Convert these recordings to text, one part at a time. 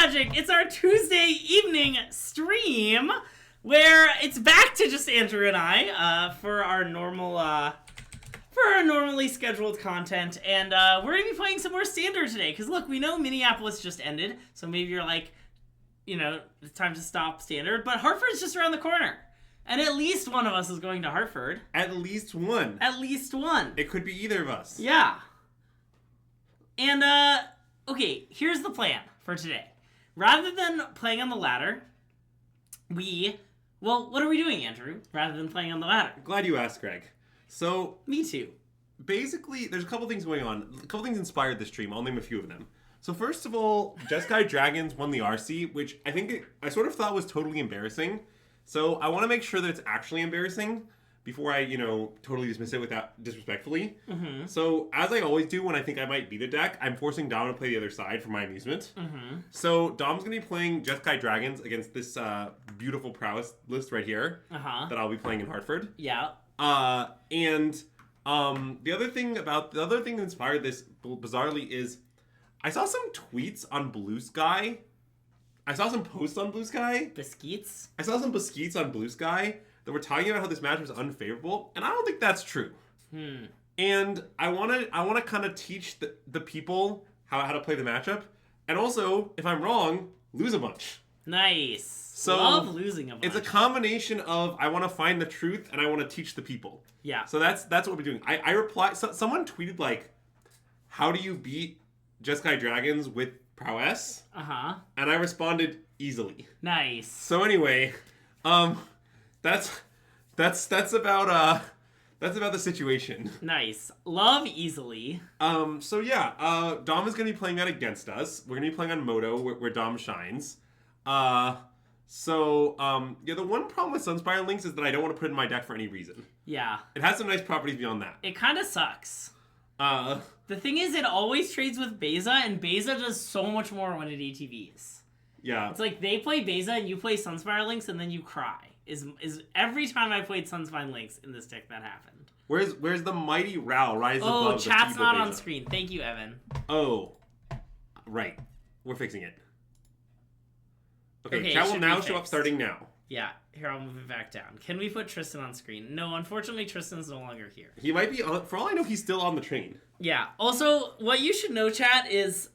SystemMagic. It's our Tuesday evening stream where it's back to just Andrew and I for our normally scheduled content, and we're gonna be playing some more Standard today. Cause look, we know Minneapolis just ended, so maybe you're like, it's time to stop Standard. But Hartford's just around the corner, and at least one of us is going to Hartford. At least one. At least one. It could be either of us. Yeah. And okay, here's the plan for today. Rather than playing on the ladder, what are we doing, Andrew? Rather than playing on the ladder? Glad you asked, Greg. So, me too. Basically, there's a couple things going on. A couple things inspired this stream. I'll name a few of them. So first of all, Jeskai Dragons won the RC, which I sort of thought was totally embarrassing. So I want to make sure that it's actually embarrassing before I, totally dismiss it without disrespectfully. Mm-hmm. So as I always do when I think I might beat a deck, I'm forcing Dom to play the other side for my amusement. Mm-hmm. So Dom's going to be playing Jeskai Dragons against this beautiful Prowess list right here that I'll be playing in Hartford. Yeah. And the other thing that inspired this bizarrely is I saw some tweets on Blue Sky. I saw some posts on Blue Sky. Biscuits? I saw some biscuits on Blue Sky that were talking about how this match was unfavorable, and I don't think that's true. And I want to kind of teach the people how to play the matchup, and also, if I'm wrong, lose a bunch. Nice. So love losing a bunch. It's a combination of I want to find the truth and I want to teach the people. Yeah. So that's what we're doing. I replied. Someone tweeted like, "How do you beat Jeskai Dragons with Prowess?" And I responded easily. Nice. So anyway, that's about the situation. Nice. Love easily. So yeah, Dom is gonna be playing that against us. We're gonna be playing on Moto where Dom shines. So the one problem with Sunspire Links is that I don't want to put it in my deck for any reason. Yeah. It has some nice properties beyond that. It kind of sucks. The thing is, it always trades with Beza, and Beza does so much more when it ATVs. Yeah. It's like they play Beza and you play Sunspire Links and then you cry. Is every time I played Sunspire Links in this deck that happened. Where's the mighty Ral rises above the Oh, chat's not Beza. on screen. Thank you, Evan. Oh. Right. We're fixing it. Okay, chat will now show up starting now. Yeah, here, I'll move it back down. Can we put Tristan on screen? No, unfortunately, Tristan's no longer here. He might be on, for all I know, he's still on the train. Yeah. Also, what you should know, chat, is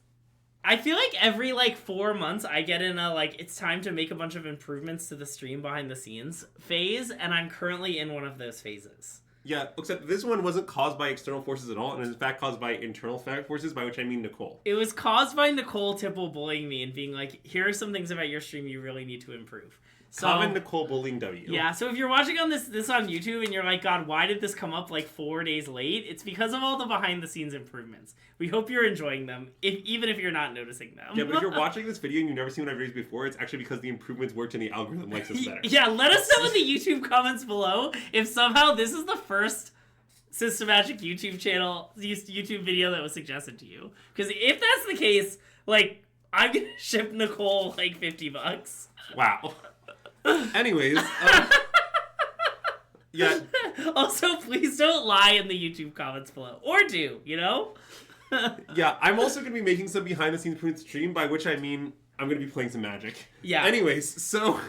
I feel like every, 4 months I get in a, it's time to make a bunch of improvements to the stream behind the scenes phase, and I'm currently in one of those phases. Yeah, except this one wasn't caused by external forces at all, and is in fact caused by internal forces, by which I mean Nicole. It was caused by Nicole Tipple bullying me and being like, here are some things about your stream you really need to improve. So, Common Nicole bullying W. Yeah, so if you're watching on this on YouTube and you're like, God, why did this come up 4 days late? It's because of all the behind-the-scenes improvements. We hope you're enjoying them, even if you're not noticing them. Yeah, but if you're watching this video and you've never seen one I've raised before, it's actually because the improvements worked and the algorithm likes us better. Yeah, let us know in the YouTube comments below if somehow this is the first SystemMagic YouTube video that was suggested to you. Because if that's the case, I'm gonna ship Nicole $50. Wow. Anyways, yeah. Also, please don't lie in the YouTube comments below, or do Yeah, I'm also gonna be making some behind-the-scenes improvements stream, by which I mean I'm gonna be playing some Magic. Yeah. Anyways, so.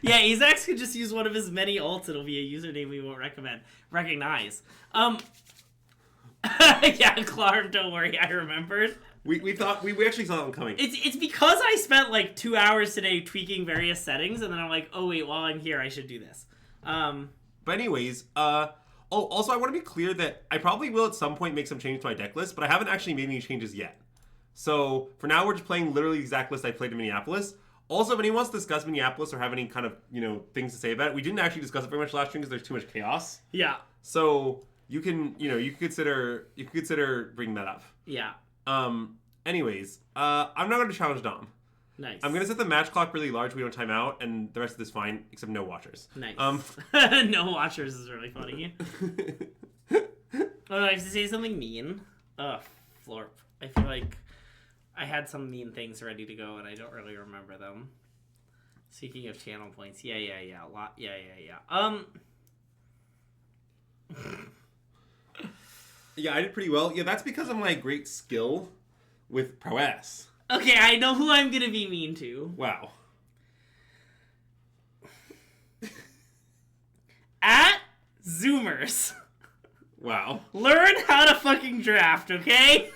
Yeah, Azax could just use one of his many ults. It'll be a username we won't recognize. Yeah, Clark, don't worry, I remembered. We actually saw them coming. It's because I spent 2 hours today tweaking various settings, and then I'm like, oh wait, while I'm here, I should do this. But anyways, also I want to be clear that I probably will at some point make some changes to my deck list, but I haven't actually made any changes yet. So for now, we're just playing literally the exact list I played in Minneapolis. Also, if anyone wants to discuss Minneapolis or have any kind of, things to say about it, we didn't actually discuss it very much last stream because there's too much chaos. Yeah. So you can, you could consider bringing that up. Yeah. Anyways, I'm not going to challenge Dom. Nice. I'm going to set the match clock really large so we don't time out, and the rest of this fine, except no watchers. Nice. No watchers is really funny. Oh, I have to say something mean. Ugh, Florp. I feel like I had some mean things ready to go, and I don't really remember them. Speaking of channel points, yeah, a lot, yeah. Yeah, I did pretty well. Yeah, that's because of my great skill with Prowess. Okay, I know who I'm gonna be mean to. Wow. At Zoomers. Wow. Learn how to fucking draft, okay?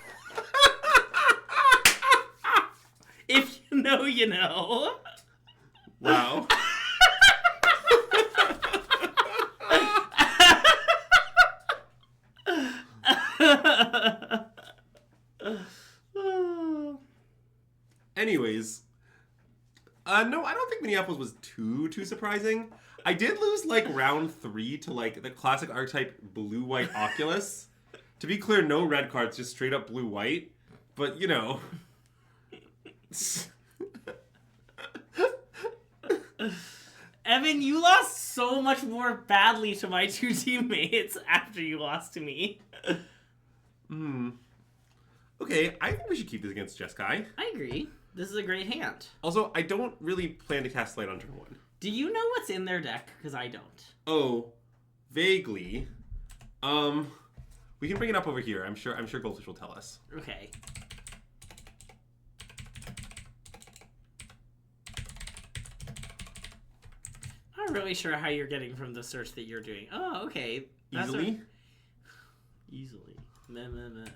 If you know, you know. Wow. Anyways, no, I don't think Minneapolis was too surprising. I did lose like round 3 to like the classic archetype blue-white Oculus. To be clear, no red cards, just straight up blue-white. But you know. Evan, you lost so much more badly to my 2 teammates after you lost to me. Okay, I think we should keep this against Jeskai. I agree. This is a great hand. Also, I don't really plan to cast Light on turn 1. Do you know what's in their deck? Because I don't. Oh, vaguely. We can bring it up over here. I'm sure Goldfish will tell us. Okay. I'm not really sure how you're getting from the search that you're doing. Oh, okay. Easily? Easily. Meh, meh, meh.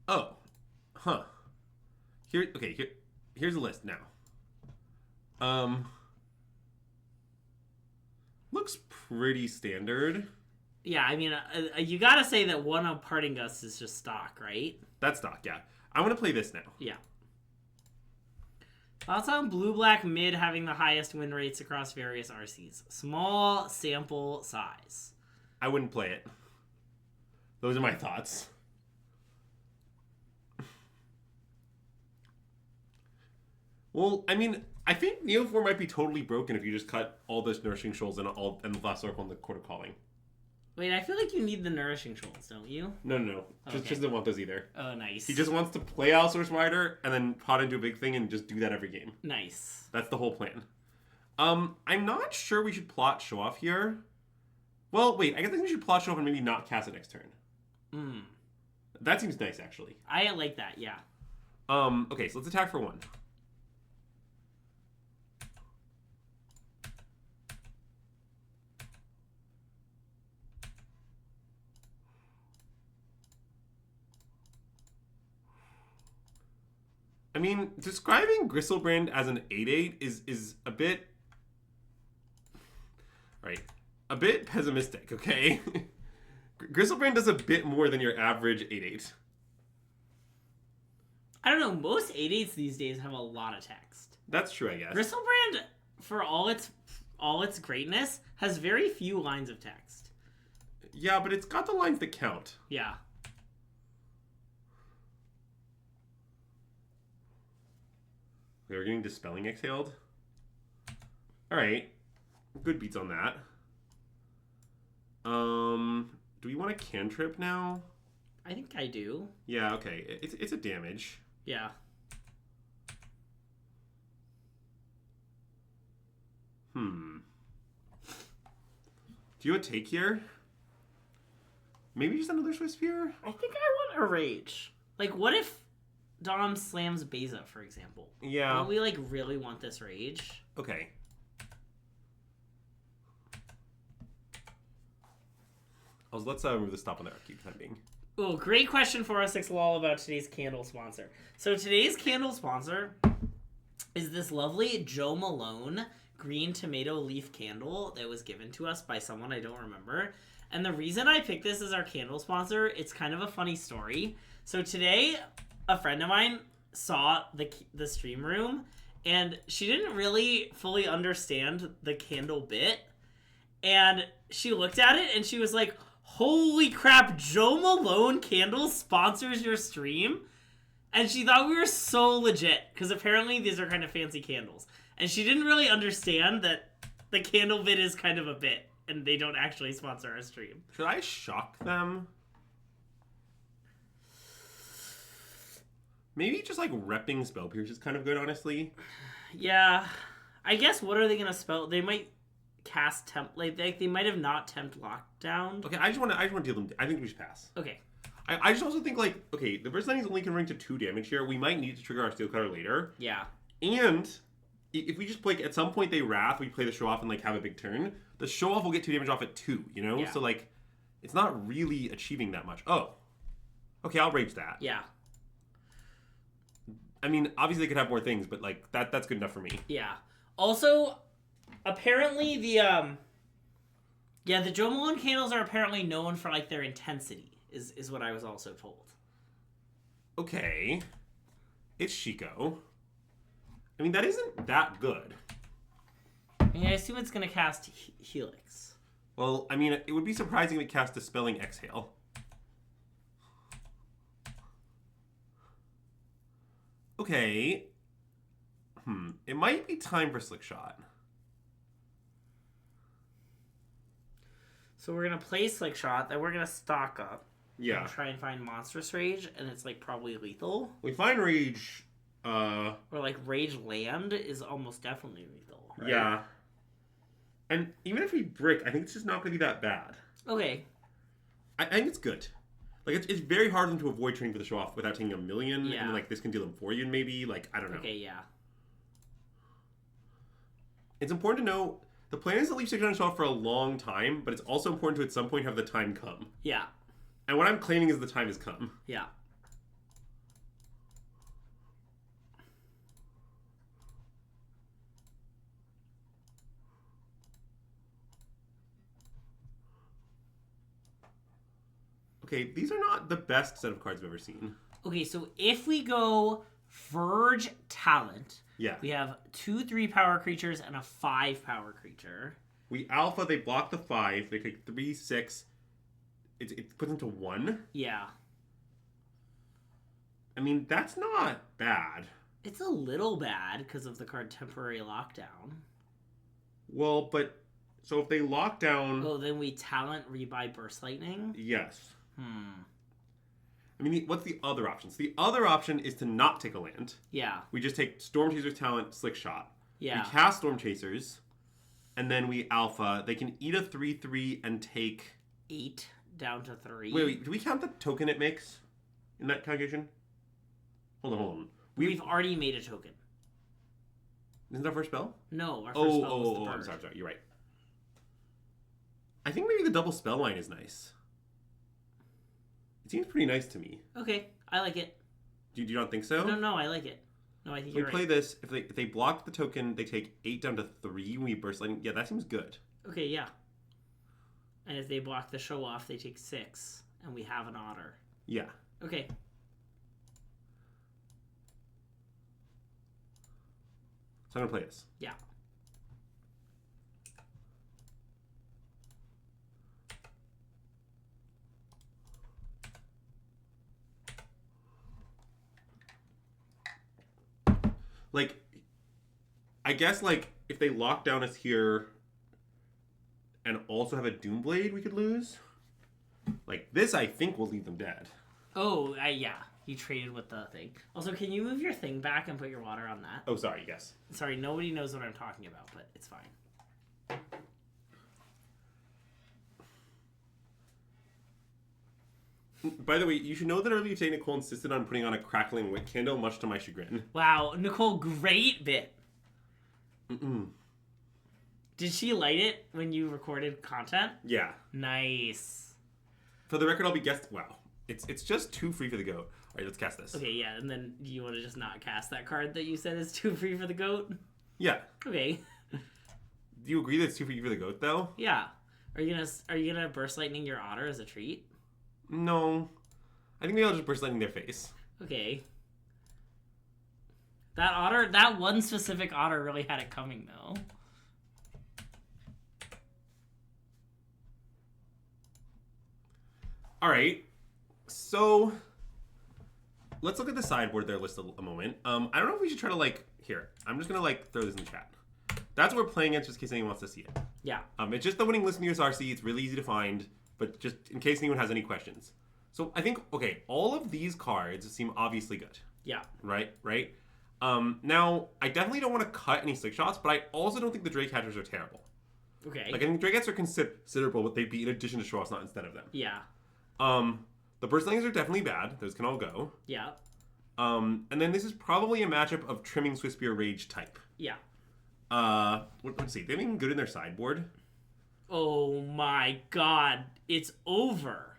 Oh. Huh. Here's a list now. Looks pretty standard. Yeah, I mean, you gotta say that one of Parting Gusts is just stock, right? That's stock, yeah. I want to play this now. Yeah. Thoughts on blue-black mid having the highest win rates across various RCs? Small sample size. I wouldn't play it. Those are my thoughts. Well, I mean, I think Neo 4 might be totally broken if you just cut all those Nourishing Shoals and the last circle and the Court of Calling. Wait, I feel like you need the Nourishing Shoals, don't you? No. Just doesn't want those either. Oh, nice. He just wants to play Allosaurus Rider and then pot into a big thing and just do that every game. Nice. That's the whole plan. I'm not sure we should plot Show Off here. Well, wait, I think we should plot Show Off and maybe not cast it next turn. That seems nice, actually. I like that, yeah. Okay, so let's attack for 1. I mean, describing Gristlebrand as an 8/8 is a bit... Right. A bit pessimistic, okay? Gristlebrand does a bit more than your average 8/8. I don't know, most 8/8s these days have a lot of text. That's true, I guess. Gristlebrand, for all its greatness, has very few lines of text. Yeah, but it's got the lines that count. Yeah. We're getting Dispelling Exhaled. Alright. Good beats on that. Do we want a cantrip now? I think I do. Yeah, okay. It's a damage. Yeah. Do you have a take here? Maybe just another Swiss Spear? I think I want a rage. Like, what if Dom slams Beza, for example? Yeah. Don't we, like, really want this rage? Okay. Let's remove the stop on the upkeep for the time being. Oh, great question for us, 6lol, about today's candle sponsor. So today's candle sponsor is this lovely Joe Malone green tomato leaf candle that was given to us by someone I don't remember. And the reason I picked this as our candle sponsor, it's kind of a funny story. So today, a friend of mine saw the stream room, and she didn't really fully understand the candle bit. And she looked at it, and she was like, holy crap, Joe Malone Candles sponsors your stream? And she thought we were so legit, because apparently these are kind of fancy candles. And she didn't really understand that the candle bit is kind of a bit, and they don't actually sponsor our stream. Should I shock them? Maybe just like repping Spell Pierce is kind of good, honestly. Yeah. I guess what are they going to spell? They might cast temp. Like they might have not temp lockdown. Okay, I just want to deal them. I think we should pass. Okay. I just also think like, okay, the burst lightning is only converting to 2 damage here. We might need to trigger our steel cutter later. Yeah. And if we just like at some point they wrath, we play the show off and like have a big turn. The show off will get 2 damage off at 2. You know, Yeah. so like it's not really achieving that much. Oh, okay, I'll rage that. Yeah. I mean, obviously they could have more things, but like that's good enough for me. Yeah. Also, apparently the Jo Malone candles are apparently known for like their intensity. Is what I was also told. Okay. It's Shiko. I mean, that isn't that good. I mean, I assume it's going to cast Helix. Well, I mean, it would be surprising if it cast Dispelling Exhale. Okay. It might be time for Slick Shot. So we're going to play Slick Shot, then we're going to stock up. Yeah. And try and find Monstrous Rage, and it's like probably lethal. We find Rage, Or like Rage Land is almost definitely lethal. Right? Yeah. And even if we brick, I think it's just not going to be that bad. Okay. I think it's good. Like, it's very hard for them to avoid training for the show off without taking 1,000,000, Yeah. and then, like, this can deal them for you, and maybe, like, I don't know. Okay, yeah. It's important to know, the plan is to leave Slick Shot on the show off for a long time, but it's also important to, at some point, have the time come. Yeah. And what I'm claiming is the time has come. Yeah. Okay, these are not the best set of cards I've ever seen. Okay, so if we go Verge Talent, Yeah. we have 2 3-power creatures and a 5-power creature. We alpha, they block the 5, they take 3, 6. It puts them to 1. Yeah. I mean, that's not bad. It's a little bad because of the card Temporary Lockdown. Well, but... So if they lock down... Oh, then we talent rebuy Burst Lightning? Yes. I mean, what's the other options? The other option is to not take a land. Yeah. We just take Storm Chaser's talent, Slick Shot. Yeah. We cast Storm Chasers, and then we alpha. They can eat a 3/3 and take... 8 down to 3. Wait, do we count the token it makes in that calculation? Hold on. We've already made a token. Isn't that our first spell? No, our first spell was the bird. I'm sorry, you're right. I think maybe the double spell line is nice. It seems pretty nice to me. Okay, I like it. Do you not think so? No, I like it. No, I think you're right. We play this, if they block the token, they take 8 down to 3 when we burst lightning. Yeah, that seems good. Okay, yeah. And if they block the show off, they take 6, and we have an otter. Yeah. Okay. So I'm gonna play this. Yeah. Like, I guess, like, if they lock down us here and also have a Doomblade we could lose, like, this I think will leave them dead. Oh, yeah. You traded with the thing. Also, can you move your thing back and put your water on that? Oh, sorry, yes. Sorry, nobody knows what I'm talking about, but it's fine. By the way, you should know that earlier today Nicole insisted on putting on a crackling wick candle, much to my chagrin. Wow, Nicole, great bit. Mm-mm. Did she light it when you recorded content? Yeah. Nice. For the record, I'll be guessed. Wow. It's just too free for the goat. All right, let's cast this. Okay, yeah, and then do you want to just not cast that card that you said is too free for the goat? Yeah. Okay. Do you agree that it's too free for the goat, though? Yeah. Are you gonna burst lightning your otter as a treat? No. I think maybe I'll just burst lightning their face. Okay. That one specific otter really had it coming, though. All right. So let's look at the sideboard there list a moment. I don't know if we should try to like here. I'm just gonna like throw this in the chat. That's what we're playing against, just in case anyone wants to see it. Yeah. It's just the winning list in USRC. It's really easy to find, but just in case anyone has any questions. So I think all of these cards seem obviously good. Yeah. Right. Now I definitely don't want to cut any slick shots, but I also don't think the Drake Hatchers are terrible. Okay. Like, I think Dragons are considerable, but they'd be in addition to Show-Offs, not instead of them. Yeah. The Burstlings are definitely bad. Those can all go. Yeah. And then this is probably a matchup of Trimming Swiftspear Rage type. Yeah. Let's see. They have anything good in their sideboard? Oh my god. It's over.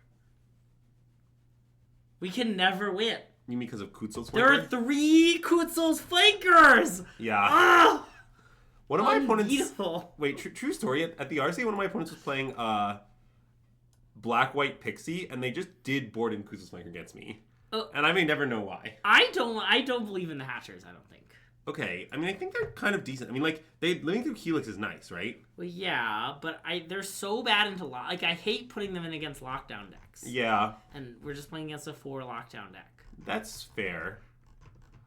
We can never win. You mean because of Kutzel's flanker? There are 3 Kutzel's flankers! Yeah. Ah! One of my opponents... Unbeatable. Wait, true story. At the RC, one of my opponents was playing Black-White Pixie, and they just did board in Kutzel's flanker against me. And I may never know why. I don't believe in the Hatchers, I don't think. Okay, I mean, I think they're kind of decent. I mean, like, living through Helix is nice, right? Well, yeah, but they're so bad into like, I hate putting them in against lockdown decks. Yeah. And we're just playing against a 4 lockdown deck. That's fair.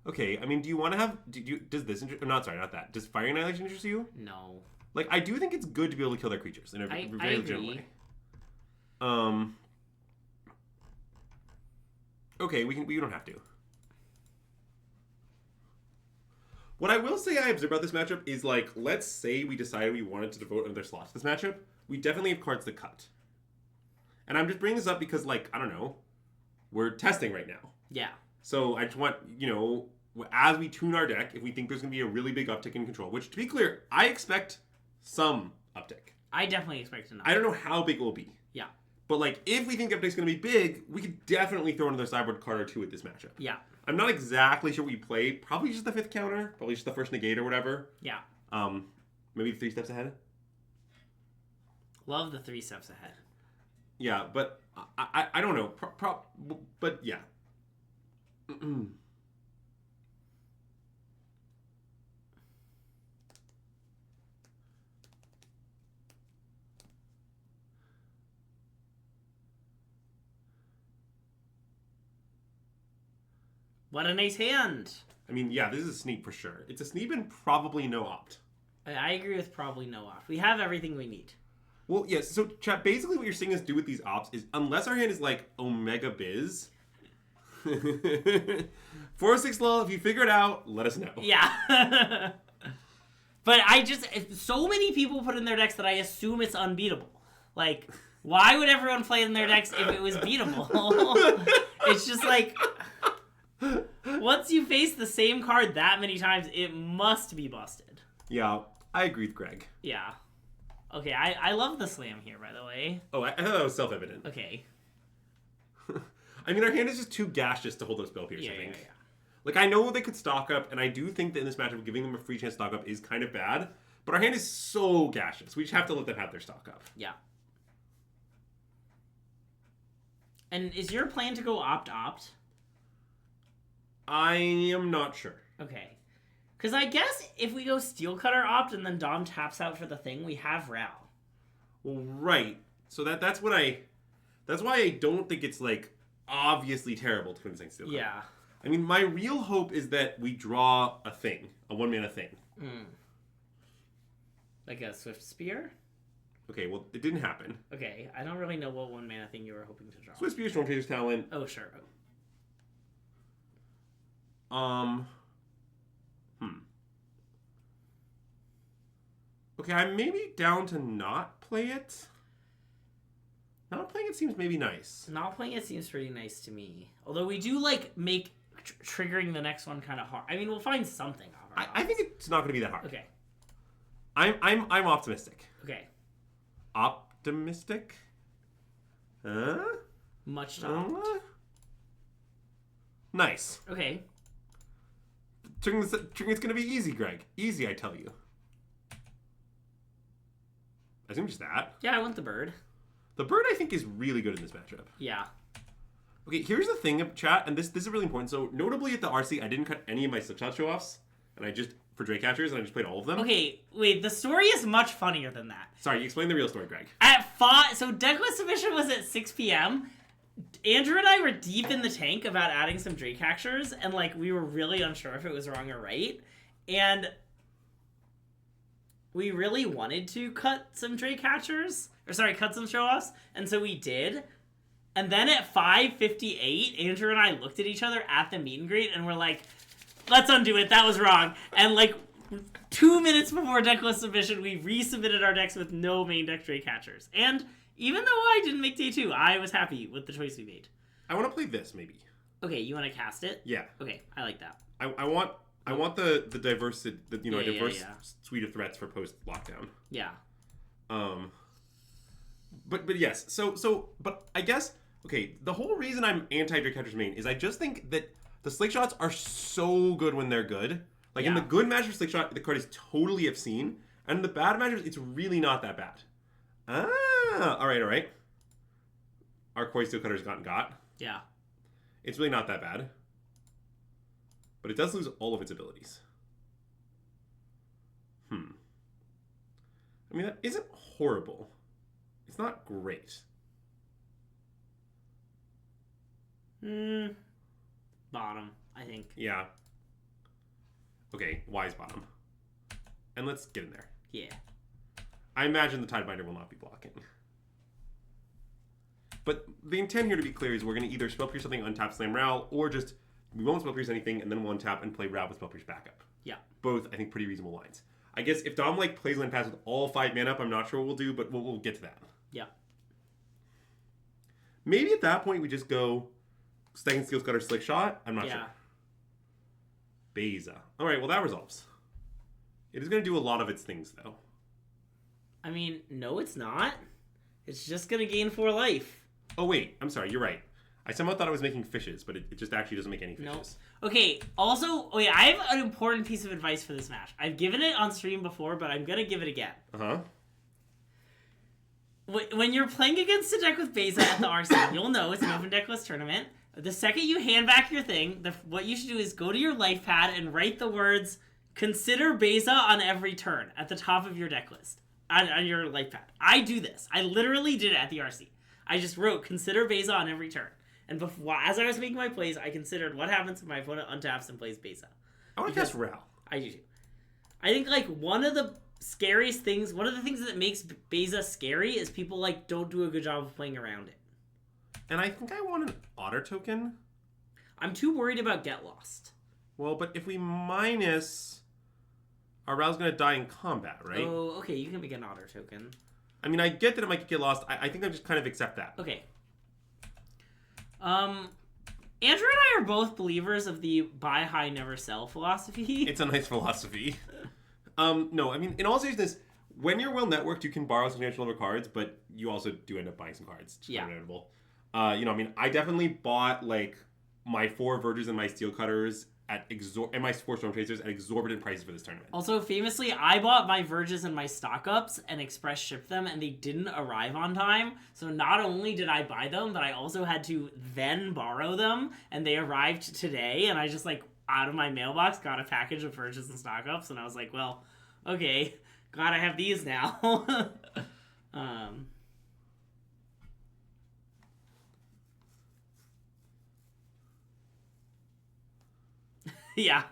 Okay, I mean, do you want to have... Does this interest... not that. Does Fire Annihilation interest you? No. Like, I do think it's good to be able to kill their creatures in a very legitimate way. Okay, we don't have to. What I will say I observe about this matchup is, like, let's say we decided we wanted to devote another slot to this matchup. We definitely have cards to cut. And I'm just bringing this up because, like, I don't know, we're testing right now. Yeah. So I just want, as we tune our deck, if we think there's going to be a really big uptick in control, which, to be clear, I expect some uptick. I definitely expect an uptick. I don't know how big it will be. Yeah. But, like, if we think the uptick's going to be big, we could definitely throw another sideboard card or 2 at this matchup. Yeah. I'm not exactly sure what you play. Probably just the 5th counter. Probably just the first negate or whatever. Yeah. Maybe 3 steps ahead. Love the 3 steps ahead. Yeah, but I don't know. But yeah. What a nice hand. I mean, yeah, this is a sneak for sure. It's a sneak and probably no opt. I agree with probably no opt. We have everything we need. Well, yes. So, chat, basically what you're seeing us do with these opts is, unless our hand is like Omega Biz, 406 lull, if you figure it out, let us know. Yeah. But so many people put in their decks that I assume it's unbeatable. Like, why would everyone play in their decks if it was beatable? It's just like, once you face the same card that many times, it must be busted. Yeah, I agree with Greg. Yeah. Okay, I love the slam here, by the way. Oh, I thought that was self-evident. Okay. I mean, our hand is just too gaseous to hold up spell pierce, I think. Yeah. Like, I know they could stock up, and I do think that in this matchup, giving them a free chance to stock up is kind of bad, but our hand is so gaseous. We just have to let them have their stock up. Yeah. And is your plan to go opt-opt? I am not sure. Okay. Because I guess if we go Steel Cutter opt and then Dom taps out for the thing, we have Ral. Well, right. So that's why I don't think it's, like, obviously terrible to put in Steel Cutter. Yeah. I mean, my real hope is that we draw a thing, a 1-mana thing. Like a Swift Spear? Okay, well, it didn't happen. Okay, I don't really know what 1-mana thing you were hoping to draw. Swift Spear, Stormchaser's Talent. Oh, sure. Okay, I'm maybe down to not play it. Not playing it seems maybe nice. Not playing it seems pretty nice to me. Although we do, like, make triggering the next one kind of hard. I mean, we'll find something off. I think it's not going to be that hard. Okay. I'm optimistic. Okay. Optimistic? Huh? Much to opt. Nice. Okay. Triggering's going to be easy, Greg. Easy, I tell you. I assume just that. Yeah, I want the bird. The bird, I think, is really good in this matchup. Yeah. Okay, here's the thing, chat, and this is really important. So, notably at the RC, I didn't cut any of my slipshot show-offs, and I just, for Drake Catchers, and I just played all of them. Okay, wait, the story is much funnier than that. Sorry, you explain the real story, Greg. So Decklist submission was at 6 p.m. Andrew and I were deep in the tank about adding some Drake Catchers, and, like, we were really unsure if it was wrong or right. And we really wanted to cut some Drake Catchers, cut some show-offs, and so we did. And then at 5:58, Andrew and I looked at each other at the meet and greet, and we're like, let's undo it, that was wrong. And, like, 2 minutes before deck list submission, we resubmitted our decks with no main deck Drake Catchers. And even though I didn't make day 2, I was happy with the choice we made. I want to play this, maybe. Okay, you want to cast it? Yeah. Okay, I like that. I want the diverse diverse yeah. suite of threats for post lockdown. Yeah. But yes. But I guess the whole reason I'm anti Drake Catcher's main is I just think that the slick shots are so good when they're good. Like in the good matchup slick shot, the card is totally obscene, and in the bad matchups, it's really not that bad. All right. Our Koi Steel Cutter's got. Yeah. It's really not that bad. But it does lose all of its abilities. I mean, that isn't horrible. It's not great. Bottom, I think. Yeah. Okay, wise bottom. And let's get in there. Yeah. I imagine the Tidebinder will not be blocking. But the intent here, to be clear, is we're going to either Spell Pierce something, untap Slam Ral, or just we won't Spell Pierce anything, and then we'll untap and play Ral with Spell Pierce backup. Yeah. Both, I think, pretty reasonable lines. I guess if Dom plays Land Pass with all 5 mana up, I'm not sure what we'll do, but we'll get to that. Yeah. Maybe at that point we just go Second Steel Cutter Slick Shot. I'm not sure. Beza. All right, well that resolves. It is going to do a lot of its things, though. I mean, no, it's not. It's just going to gain 4 life. Oh, wait. I'm sorry. You're right. I somehow thought I was making fishes, but it just actually doesn't make any fishes. No. Okay, also, I have an important piece of advice for this match. I've given it on stream before, but I'm going to give it again. Uh-huh. When you're playing against a deck with Beza at the RC, you'll know it's an open deck list tournament. The second you hand back your thing, what you should do is go to your life pad and write the words, consider Beza on every turn at the top of your deck list. On your life pad. I do this. I literally did it at the RC. I just wrote, consider Beza on every turn. And as I was making my plays, I considered what happens if my opponent untaps and plays Beza. I want to cast Ral. I do too. I think, one of the scariest things, one of the things that makes Beza scary is people, don't do a good job of playing around it. And I think I want an Otter token. I'm too worried about Get Lost. Well, but if we minus... Our Ral's going to die in combat, right? Oh, okay, you can make an Otter token. I mean, I get that it might get lost. I think I just kind of accept that. Okay. Andrew and I are both believers of the buy high, never sell philosophy. It's a nice philosophy. No, I mean, in all seriousness, when you're well networked, you can borrow substantial number of cards, but you also do end up buying some cards. It's notable. I mean, I definitely bought, my 4 Verges and my Steel Cutters and my 4 Storm Chasers at exorbitant prices for this tournament. Also, famously, I bought my Verges and my stock-ups and express shipped them, and they didn't arrive on time. So not only did I buy them, but I also had to then borrow them, and they arrived today, and I just, out of my mailbox, got a package of Verges and stock-ups, and I was like, well, okay, glad I have these now. Yeah.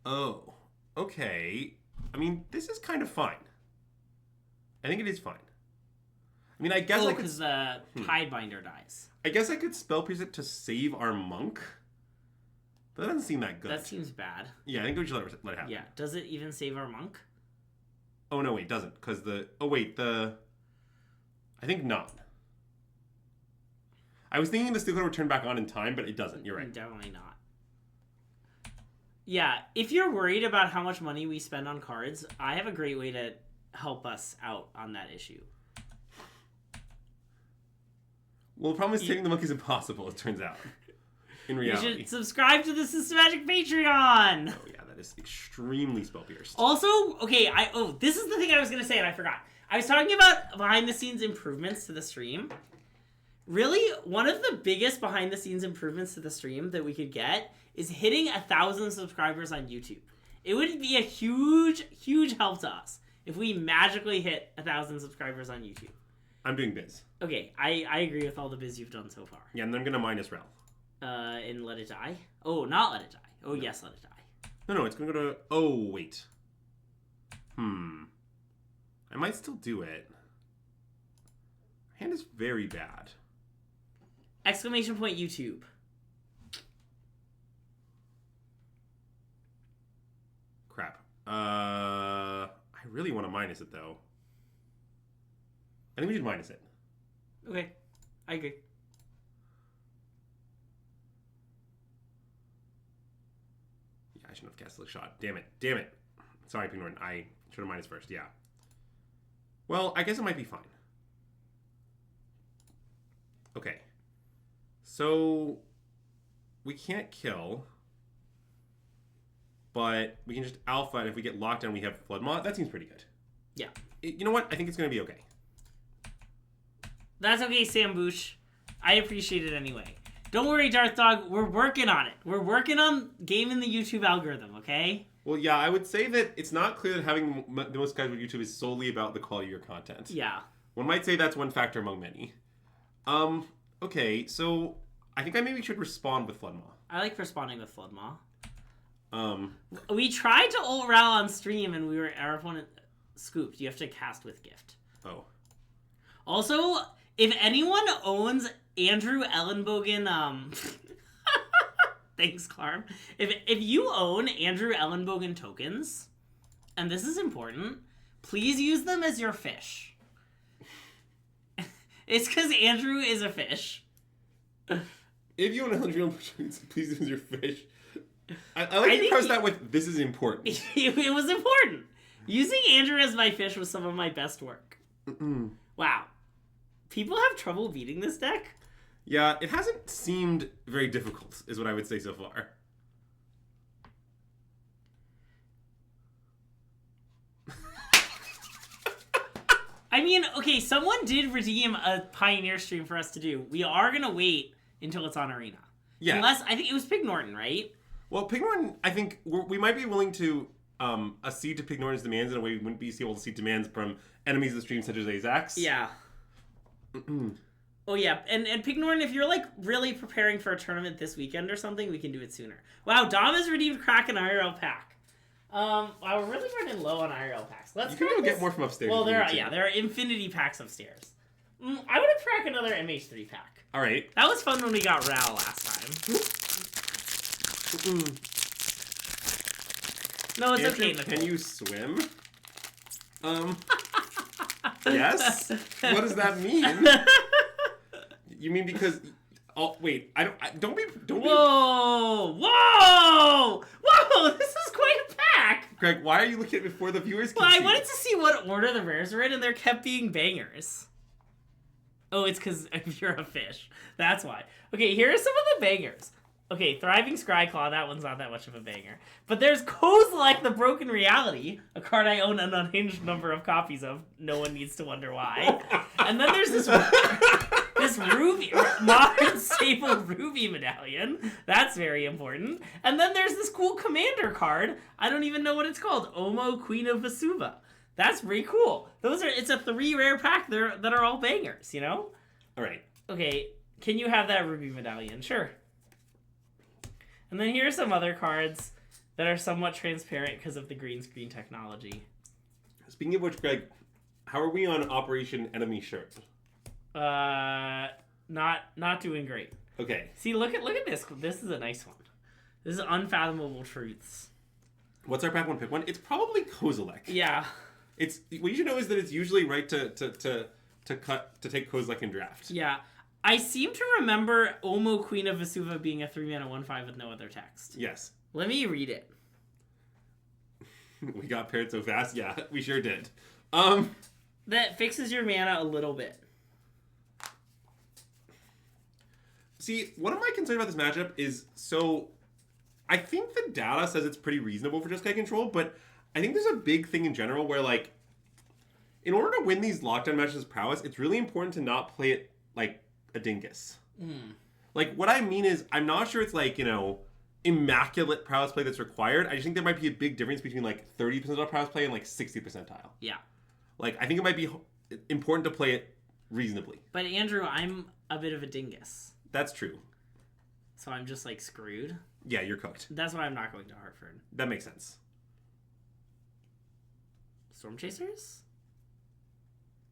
Oh, okay. I mean, this is kind of fine. I think it is fine. I mean, I guess I could... because the Tidebinder dies. I guess I could Spell Pierce it to save our monk. But that doesn't seem that good. That seems bad. Yeah, I think we should let it happen. Yeah. Does it even save our monk? Oh, no, wait, it doesn't. Because I think not. I was thinking the Steel Cutter would turn back on in time, but it doesn't. You're right. Definitely not. Yeah, if you're worried about how much money we spend on cards, I have a great way to help us out on that issue. Well, the problem is taking the monk is impossible, it turns out. In reality. You should subscribe to the SystemMagic Patreon! Oh, yeah, that is extremely spell-pierced. Also, okay, this is the thing I was going to say and I forgot. I was talking about behind-the-scenes improvements to the stream. Really, one of the biggest behind-the-scenes improvements to the stream that we could get is hitting 1,000 subscribers on YouTube. It would be a huge, huge help to us if we magically hit 1,000 subscribers on YouTube. I'm doing biz. Okay, I agree with all the biz you've done so far. Yeah, and then I'm going to minus Rel. And Let It Die? Oh, not Let It Die. Oh, no. Yes, Let It Die. No, it's going to go to... Oh, wait. I might still do it. Hand is very bad. Exclamation point YouTube. I really want to minus it, though. I think we should minus it. Okay. I agree. Yeah, I shouldn't have cast the shot. Damn it. Damn it. Sorry, Pink Norton. I should have minus first. Yeah. Well, I guess it might be fine. Okay. So, we can't kill. But we can just alpha, and if we get locked down, we have Flood Maw. That seems pretty good. Yeah. You know what? I think it's going to be okay. That's okay, Sam Boosh. I appreciate it anyway. Don't worry, Darth Dog. We're working on it. We're working on gaming the YouTube algorithm, okay? Well, yeah, I would say that it's not clear that having the most guys with YouTube is solely about the quality of your content. Yeah. One might say that's one factor among many. Okay, so I think I maybe should respond with Flood Maw. I like responding with Flood Maw. We tried to ult Ral on stream and our opponent scooped. You have to cast with gift. Oh. Also, if anyone owns Andrew Ellenbogen, thanks, Clarm. If you own Andrew Ellenbogen tokens, and this is important, please use them as your fish. It's because Andrew is a fish. If you own Andrew Ellenbogen tokens, please use your fish. I like to press that with, this is important. It was important. Using Andrew as my fish was some of my best work. Mm-mm. Wow. People have trouble beating this deck? Yeah, it hasn't seemed very difficult, is what I would say so far. I mean, okay, someone did redeem a Pioneer stream for us to do. We are going to wait until it's on Arena. Yeah. Unless, I think it was Pig Norton, right? Well, Pig Norton, I think we might be willing to accede to Pig Norton's demands in a way we wouldn't be able to see demands from enemies of the stream such as Azax. Yeah. Oh, yeah. And Pig Norton, if you're, like, really preparing for a tournament this weekend or something, we can do it sooner. Wow, Dom has redeemed Kraken IRL pack. Wow, we're really running low on IRL packs. Let's you can go get more from upstairs. Well, there are infinity packs upstairs. I want to crack another MH3 pack. All right. That was fun when we got Ral last time. No, it's Andrew, okay, Nicole. can you swim? Yes? What does that mean? You mean because... Oh, wait. Don't be... Whoa! Whoa! This is quite a pack! Greg, why are you looking at it before the viewers can Well, I see? wanted to see what order the rares were in, and there kept being bangers. Oh, it's because you're a fish. That's why. Okay, here are some of the bangers. Okay, Thriving Scryclaw, that one's not that much of a banger. But there's Kozilek, the Broken Reality, a card I own an unhinged number of copies of. No one needs to wonder why. And then there's this Ruby, Modern Stable Ruby Medallion. That's very important. And then there's this cool Commander card. I don't even know what it's called. Omo, Queen of Vesuva. That's pretty cool. It's a 3 rare pack that are all bangers, you know? All right. Okay, can you have that Ruby Medallion? Sure. And then here are some other cards that are somewhat transparent because of the green screen technology. Speaking of which, Greg, how are we on Operation Enemy Shirt? Not doing great. Okay. See, look at this. This is a nice one. This is Unfathomable Truths. What's our pack one pick one? It's probably Kozilek. Yeah. It's what you should know is that it's usually right to take Kozilek in draft. Yeah. I seem to remember Omo, Queen of Vesuva being a 3-mana 1/5 with no other text. Yes. Let me read it. We got paired so fast. Yeah, we sure did. That fixes your mana a little bit. See, one of my concerns about this matchup is, so I think the data says it's pretty reasonable for Jeskai control, but I think there's a big thing in general where, like, in order to win these lockdown matches with Prowess, it's really important to not play it like a dingus. Like, what I mean is, I'm not sure it's like, you know, immaculate Prowess play that's required. I just think there might be a big difference between like 30 percentile Prowess play and like 60 percentile. Yeah. Like, I think it might be important to play it reasonably. But Andrew, I'm a bit of a dingus. That's true. So I'm just like screwed. Yeah, you're cooked. That's why I'm not going to Hartford. That makes sense. Storm Chasers?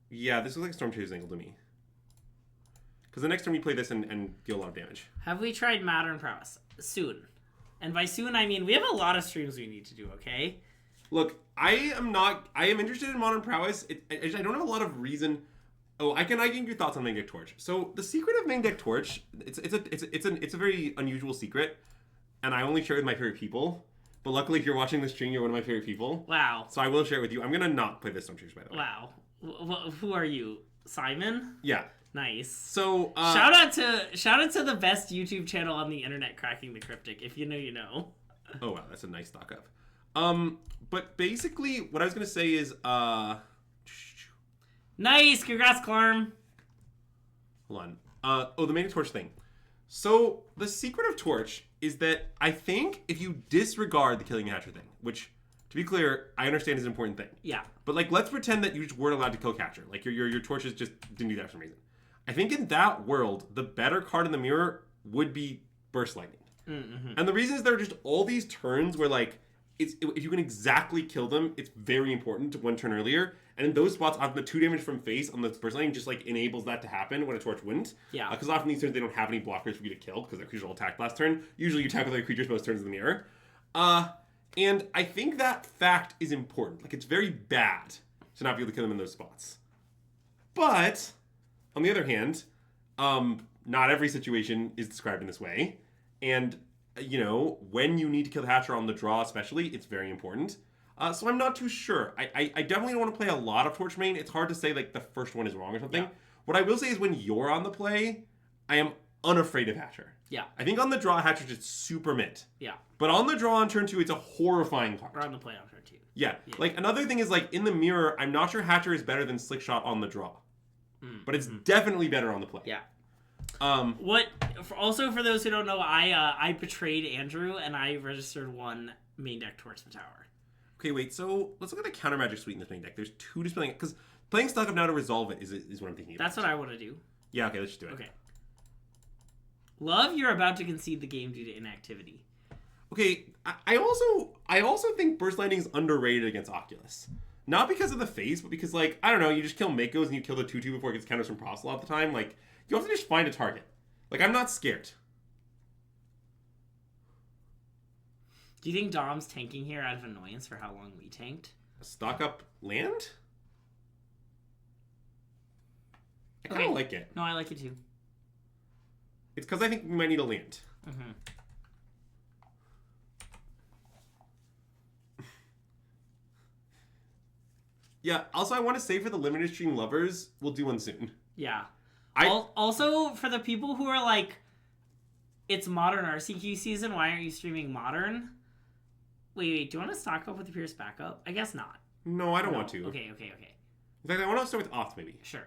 Yeah, this looks like Storm Chaser's angle to me. Because the next time we play this and deal a lot of damage. Have we tried Modern Prowess? Soon. And by soon, I mean we have a lot of streams we need to do, okay? Look, I am interested in Modern Prowess. I don't have a lot of reason. Oh, I can give your thoughts on Main Deck Torch. So the secret of Main Deck Torch, it's a very unusual secret, and I only share it with my favorite people. But luckily, if you're watching this stream, you're one of my favorite people. Wow. So I will share it with you. I'm gonna not play this Storm Chasers, by the way. Wow. Who are you, Simon? Yeah. Nice. So shout out to the best YouTube channel on the internet, Cracking the Cryptic. If you know, you know. Oh wow, that's a nice stock up. But basically, what I was gonna say is Nice, congrats, Clarm. Hold on. The Main Deck Torch thing. So the secret of Torch is that I think if you disregard the killing Hatcher thing, which, to be clear, I understand is an important thing. Yeah. But like, let's pretend that you just weren't allowed to kill Catcher. Like your torches just didn't do that for some reason. I think in that world, the better card in the mirror would be Burst Lightning. Mm-hmm. And the reason is there are just all these turns where like, if you can exactly kill them, it's very important to one turn earlier. And in those spots, often the 2 damage from face on the Burst Lightning just like enables that to happen when a Torch wouldn't. Yeah. Because often these turns they don't have any blockers for you to kill because their creatures will attack last turn. Usually you tackle their creatures most turns in the mirror. And I think that fact is important. Like, it's very bad to not be able to kill them in those spots. But, on the other hand, not every situation is described in this way. And, you know, when you need to kill the Hatcher on the draw especially, it's very important. So I'm not too sure. I definitely don't want to play a lot of Torch main. It's hard to say, like, the first one is wrong or something. Yeah. What I will say is when you're on the play, I am unafraid of Hatcher. Yeah. I think on the draw, Hatcher's just super mint. Yeah. But on the draw on turn 2, it's a horrifying card. Or on the play on turn 2. Yeah. Like, another thing is, like, in the mirror, I'm not sure Hatcher is better than Slick Shot on the draw. But it's definitely better on the play. Yeah. Also, for those who don't know, I betrayed Andrew, and I registered 1 main deck towards the tower. Okay, wait, so let's look at the counter magic suite in this main deck. There's 2 dispelling it, because playing Stock Up now to resolve it is what I'm thinking about. That's what I want to do. Yeah, okay, let's just do it. Okay. Love, you're about to concede the game due to inactivity. Okay, I also think Burst Lightning is underrated against Oculus. Not because of the face, but because, like, I don't know, you just kill Makos and you kill the 2/2 before it gets counters from Pross a lot of the time. Like, you have to just find a target. Like, I'm not scared. Do you think Dom's tanking here out of annoyance for how long we tanked? Stock up land? I kind of like it. No, I like it too. It's because I think we might need a land. Mm-hmm. Yeah, also I want to say for the limited stream lovers, we'll do one soon. Yeah. Also, for the people who are like, it's Modern RCQ season, why aren't you streaming Modern? Wait, do you want to stock up with the Pierce backup? I guess not. No, I don't want to. Okay. In fact, I want to start with Off, maybe. Sure.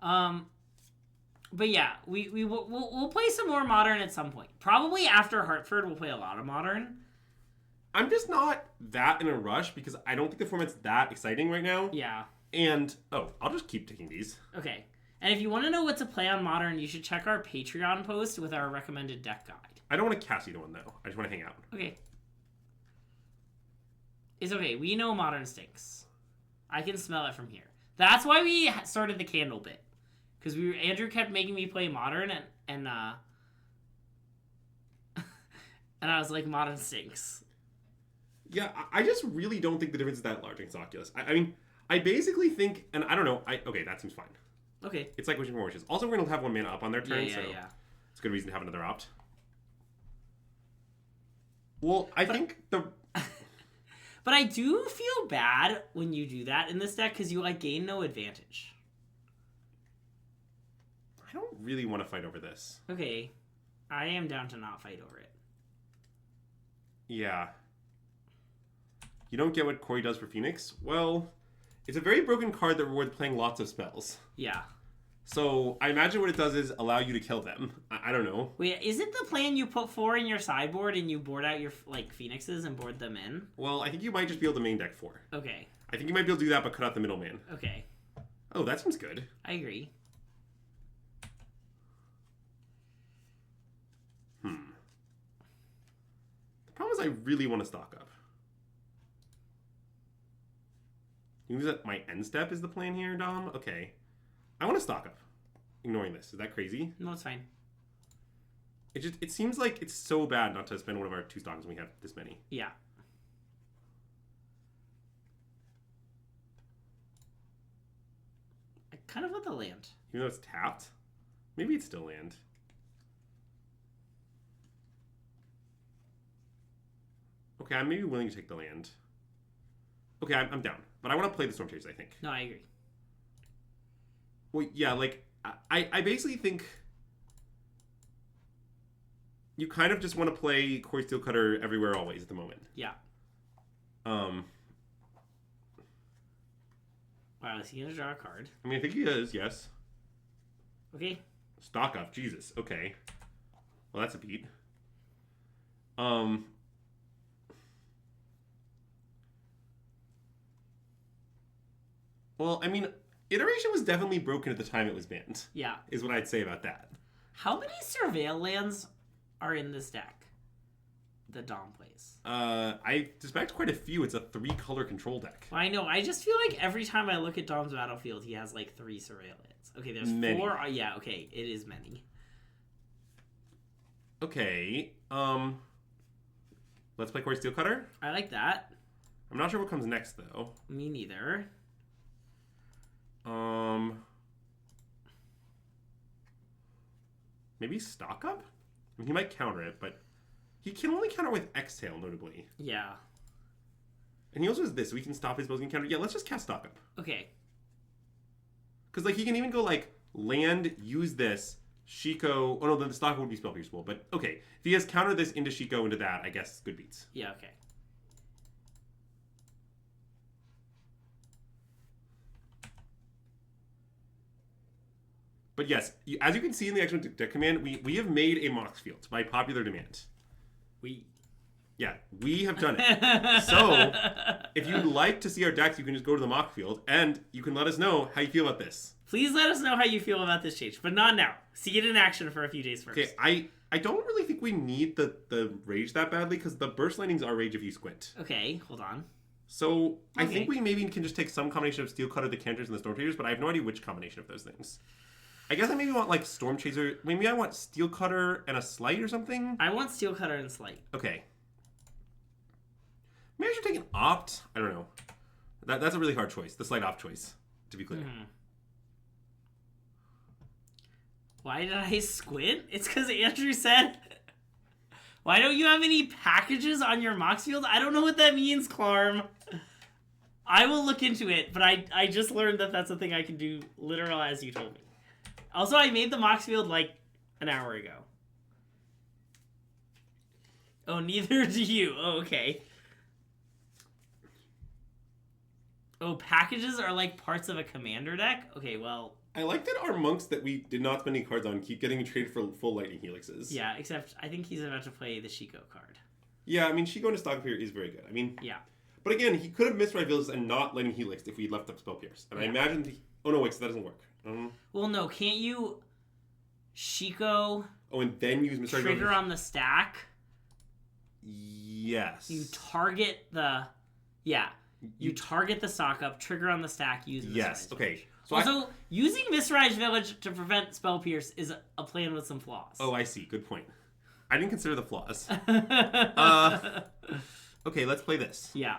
But yeah, we'll play some more Modern at some point. Probably after Hartford, we'll play a lot of Modern. I'm just not that in a rush because I don't think the format's that exciting right now. Yeah. And, I'll just keep taking these. Okay. And if you want to know what to play on Modern, you should check our Patreon post with our recommended deck guide. I don't want to cast either one, though. I just want to hang out. Okay. It's okay. We know Modern stinks. I can smell it from here. That's why we started the candle bit. Because Andrew kept making me play Modern, and I was like, Modern stinks. Yeah, I just really don't think the difference is that large against Oculus. I mean, I basically think, and I don't know, okay, that seems fine. Okay. It's like wishing for wishes. Also, we're going to have 1 mana up on their turn, so yeah. It's a good reason to have another opt. Well, I think the... But I do feel bad when you do that in this deck, because you, like, gain no advantage. I don't really want to fight over this. Okay. I am down to not fight over it. Yeah. You don't get what Corey does for Phoenix? Well, it's a very broken card that rewards playing lots of spells. Yeah. So, I imagine what it does is allow you to kill them. I don't know. Wait, is it the plan you put 4 in your sideboard and you board out your, like, Phoenixes and board them in? Well, I think you might just be able to main deck 4. Okay. I think you might be able to do that, but cut out the middleman. Okay. Oh, that seems good. I agree. The problem is I really want to stock up. You think that my end step is the plan here, Dom? Okay. I want to stock up. Ignoring this. Is that crazy? No, it's fine. It seems like it's so bad not to spend one of our 2 stocks when we have this many. Yeah. kind of want the land. Even though it's tapped? Maybe it's still land. Okay, I'm maybe willing to take the land. Okay, I'm down. But I want to play the Storm Chasers, I think. No, I agree. Well, yeah, like, I basically think you kind of just want to play Core Steelcutter everywhere always at the moment. Yeah. Wow, is he going to draw a card? I mean, I think he is, yes. Okay. Stock up, Jesus. Okay. Well, that's a beat. Well, I mean, Iteration was definitely broken at the time it was banned. Yeah. Is what I'd say about that. How many Surveil lands are in this deck that Dom plays? I suspect quite a few. It's a 3-color control deck. Well, I know. I just feel like every time I look at Dom's battlefield, he has like 3 Surveil lands. Okay, there's many. 4. Yeah, okay. It is many. Okay. Let's play Core Steelcutter. I like that. I'm not sure what comes next, though. Me neither. Maybe Stock Up? I mean, he might counter it, but he can only counter with Exhale, notably. Yeah. And he also has this, so he can stop his spells and counter. Yeah, let's just cast Stock Up. Okay. Because, like, he can even go, like, land, use this, Shiko... Oh, no, then the Stock Up would be spell pierceable. But, okay. If he has countered this into Shiko, into that, I guess good beats. Yeah, okay. But yes, as you can see in the actual deck command, we have made a Mox Field by popular demand. Yeah, we have done it. So, if you'd like to see our decks, you can just go to the Mock Field, and you can let us know how you feel about this. Please let us know how you feel about this change, but not now. See it in action for a few days first. Okay, I don't really think we need the Rage that badly, because the Burst Lightnings are Rage if you squint. Okay, hold on. So, I think we maybe can just take some combination of Steel Cutter, the Canters, and the Storm Chasers, but I have no idea which combination of those things. I guess I maybe want, like, Storm Chaser. Maybe I want Steel Cutter and a Slight or something? I want Steel Cutter and Slight. Okay. Maybe I should take an Opt. I don't know. That's a really hard choice. The Slight Opt choice, to be clear. Why did I squint? It's because Andrew said... Why don't you have any packages on your Mox Field? I don't know what that means, Clarm. I will look into it, but I just learned that that's a thing I can do literal as you told me. Also, I made the Mox Field like an hour ago. Oh, neither do you. Oh, okay. Oh, packages are like parts of a commander deck? Okay, well... I like that our monks that we did not spend any cards on keep getting traded for full Lightning Helixes. Yeah, except I think he's about to play the Shiko card. Yeah, I mean, Shiko into Stock Up here is very good. I mean... Yeah. But again, he could have missed Rivals and not Lightning Helix if we had left up Spell Pierce. And I imagine... Oh, no, wait, so that doesn't work. Well, no, can't you Shiko... Oh, and then use Mr. Trigger on the stack? Yes. You target the... Yeah. You target the Stock Up, trigger on the stack, use Misrage Yes, okay. Village. So also, using Misrage Village to prevent Spell Pierce is a plan with some flaws. Oh, I see. Good point. I didn't consider the flaws. Okay, let's play this. Yeah.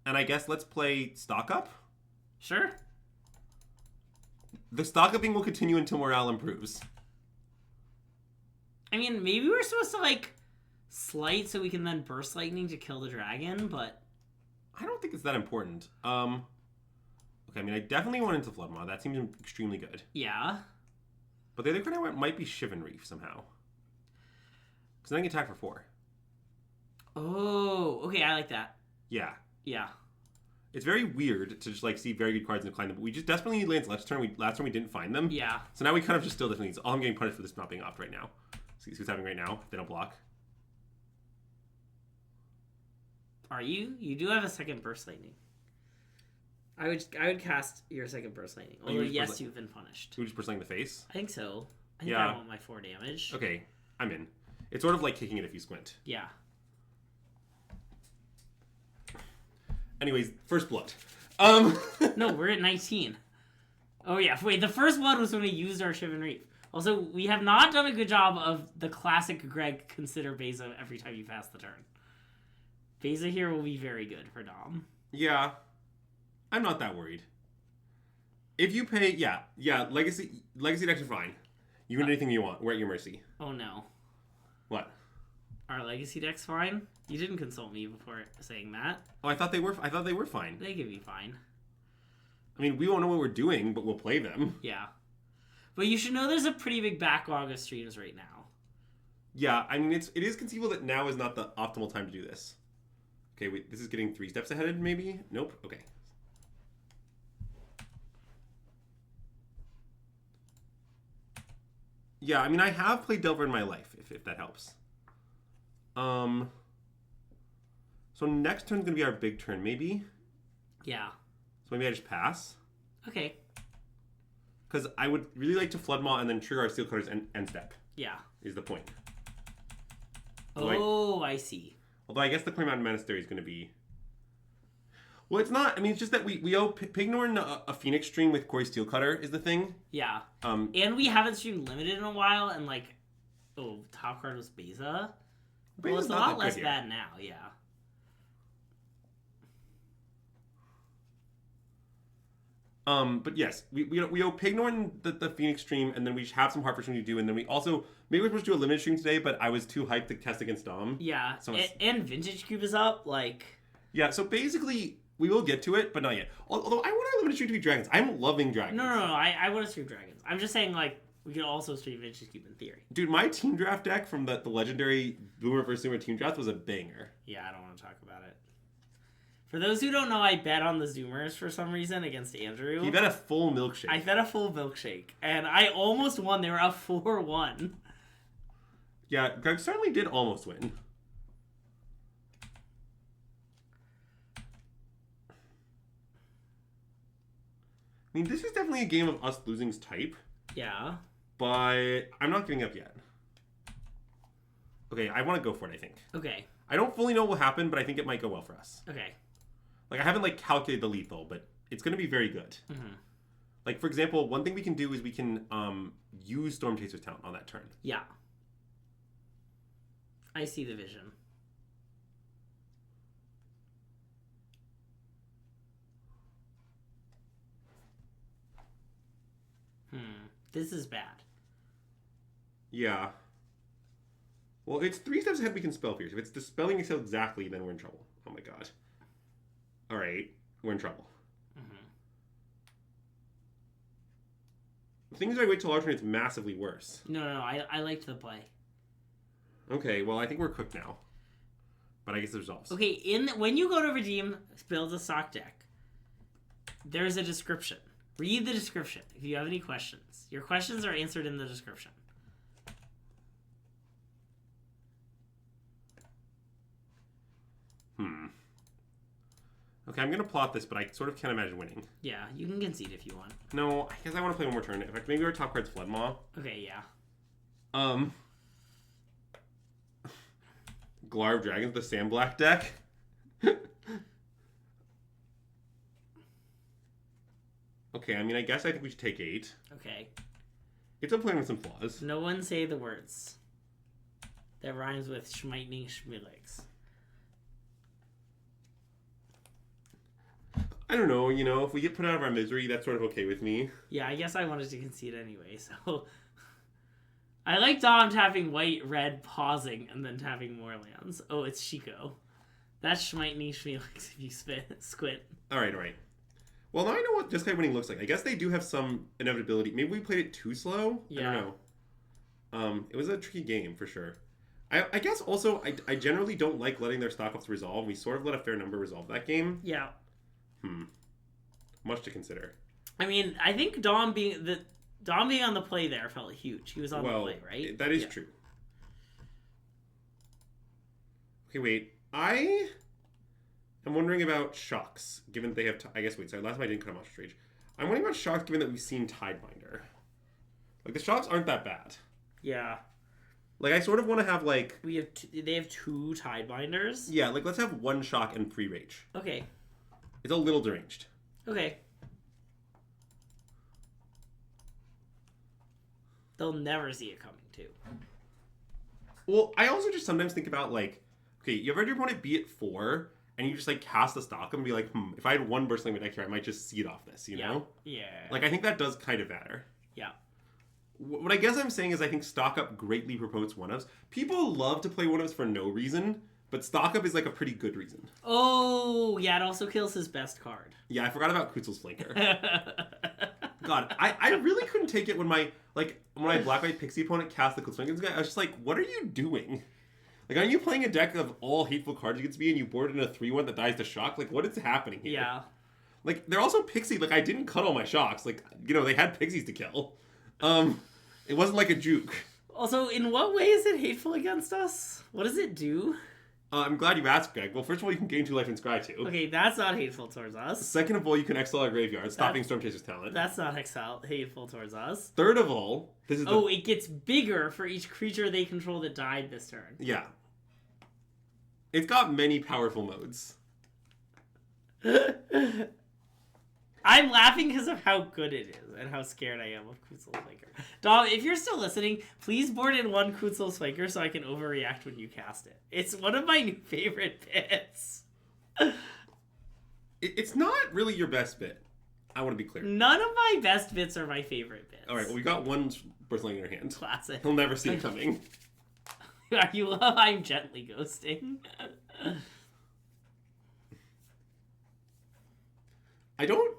And I guess let's play Stock Up? Sure. The Stock Upping will continue until morale improves. I mean, maybe we're supposed to, like, Slight so we can then Burst Lightning to kill the dragon, but... I don't think it's that important. Okay, I mean, I definitely went into Flood Mod. That seems extremely good. Yeah. But the other card I went might be Shivan Reef somehow. Because then I can attack for 4. Oh, okay, I like that. Yeah. Yeah. It's very weird to just, like, see very good cards and decline them, but we just desperately need lands last turn. Last turn we didn't find them. Yeah. So now we kind of just still definitely need... Oh, I'm getting punished for this not being off right now. See what's happening right now? They don't block. Are you? You do have a second Burst Lightning. I would cast your second Burst Lightning. Although, yes, you've been punished. You just Burst Lightning the face? I think so. I think I want my 4 damage. Okay, I'm in. It's sort of like kicking it if you squint. Yeah. Anyways, first blood. No, we're at 19. Oh, yeah. Wait, the first blood was when we used our Shivan Reef. Also, we have not done a good job of the classic Greg consider Beza every time you pass the turn. Beza here will be very good for Dom. Yeah. I'm not that worried. If you pay, legacy decks are fine. You can do anything you want. We're at your mercy. Oh no. What? Are legacy decks fine? You didn't consult me before saying that. Oh, I thought they were fine. They could be fine. I mean, we won't know what we're doing, but we'll play them. Yeah. But you should know there's a pretty big backlog of streams right now. Yeah, I mean, it is conceivable that now is not the optimal time to do this. Okay, wait, this is getting 3 steps ahead, maybe? Nope, okay. Yeah, I mean, I have played Delver in my life, if that helps. So next turn's gonna be our big turn, maybe? Yeah. So maybe I just pass? Okay. Because I would really like to Flood Maw and then trigger our Steel Cutters end step. Yeah. Is the point. I see. Although I guess the Clear Mountain Menace theory is going to be... Well, it's not. I mean, it's just that we owe Pignorn a Phoenix stream with Corey Steelcutter is the thing. Yeah. And we haven't streamed Limited in a while, and top card was Beza. Well, it's a lot less bad now, yeah. But yes, we owe Pignorn the Phoenix stream, and then we have some Hartford stream to do, and then we also maybe we're supposed to do a limited stream today, but I was too hyped to test against Dom. Yeah, and Vintage Cube is up, Yeah, so basically we will get to it, but not yet. Although I want our limited stream to be Dragons. I'm loving Dragons. No, I want to stream Dragons. I'm just saying we could also stream Vintage Cube in theory. Dude, my team draft deck from the legendary Boomer vs. Zoomer team draft was a banger. Yeah, I don't want to talk about it. For those who don't know, I bet on the Zoomers for some reason against Andrew. He bet a full milkshake. I bet a full milkshake. And I almost won. They were up 4-1. Yeah, Greg certainly did almost win. I mean, this is definitely a game of us losing's type. Yeah. But I'm not giving up yet. Okay, I want to go for it, I think. Okay. I don't fully know what will happen, but I think it might go well for us. Okay. I haven't, calculated the lethal, but it's going to be very good. Mm-hmm. For example, one thing we can do is we can use Storm Chaser's talent on that turn. Yeah. I see the vision. This is bad. Yeah. Well, it's 3 steps ahead we can Spell Pierce. If it's dispelling Excel exactly, then we're in trouble. Oh my god. Alright, we're in trouble. Mm-hmm. The thing is, I wait till our turn, it's massively worse. No, I liked the play. Okay, well, I think we're cooked now. But I guess it resolves. Okay, when you go to redeem, build a stock deck, there's a description. Read the description if you have any questions. Your questions are answered in the description. Okay, I'm going to plot this, but I sort of can't imagine winning. Yeah, you can concede if you want. No, I guess I want to play one more turn. In fact, maybe our top card's Flood Maw. Okay, yeah. Glarv Dragons, the Sandblack deck. Okay, I mean, I guess I think we should take 8. Okay. It's a plan with some flaws. No one say the words. That rhymes with Schmeitning Schmilix. I don't know, if we get put out of our misery, that's sort of okay with me. Yeah, I guess I wanted to concede anyway, so... I like Dom tapping white, red, pausing, and then tapping more lands. Oh, it's Chico. That's Schmeitning Schmilix if you squint. Alright. Well, now I know what Jeskai winning looks like. I guess they do have some inevitability. Maybe we played it too slow? Yeah. I don't know. It was a tricky game, for sure. I guess also, I generally don't like letting their stock-ups resolve. We sort of let a fair number resolve that game. Yeah. Much to consider. I mean, I think Dom being on the play there felt huge. He was on the play, right? That is true. Okay, wait. I am wondering about Shocks, given that they have... last time I didn't cut a Monster Rage. I'm wondering about Shocks, given that we've seen Tidebinder. The Shocks aren't that bad. Yeah. I sort of want to have, they have 2 Tidebinders? Yeah, let's have 1 Shock and 3 Rage. Okay. It's a little deranged. Okay. They'll never see it coming, too. Well, I also just sometimes think about, okay, you have your opponent be at 4, and you just like cast the stock up and be like, if I had one burst in my deck here, I might just seed off this, you know? Yeah. Like, I think that does kind of matter. Yeah. What I guess I'm saying is I think stock up greatly promotes one-ofs. People love to play one-ofs for no reason, but stock up is like a pretty good reason. Oh, yeah, it also kills his best card. Yeah, I forgot about Kutzel's Flanker. God, I really couldn't take it when my black-white pixie opponent cast the Kutzel's Flanker guy. I was just like, what are you doing? Like, aren't you playing a deck of all hateful cards against me and you board in a 3-1 that dies to shock? Like, what is happening here? Yeah. Like, they're also pixie. Like, I didn't cut all my shocks. Like, you know, they had pixies to kill. It wasn't like a juke. Also, in what way is it hateful against us? What does it do? I'm glad you asked, Greg. Well, first of all, you can gain 2 life and scry 2. Okay, that's not hateful towards us. Second of all, you can exile a graveyard, stopping Stormchaser's talent. That's not hateful towards us. Third of all, this is it gets bigger for each creature they control that died this turn. Yeah. It's got many powerful modes. I'm laughing because of how good it is and how scared I am of Kutzel's Flanker. Dom, if you're still listening, please board in 1 Kutzel's Flanker so I can overreact when you cast it. It's one of my new favorite bits. It's not really your best bit. I want to be clear. None of my best bits are my favorite bits. Alright, well, we got 1 Birthling in your hand. Classic. He'll never see it coming. I'm gently ghosting.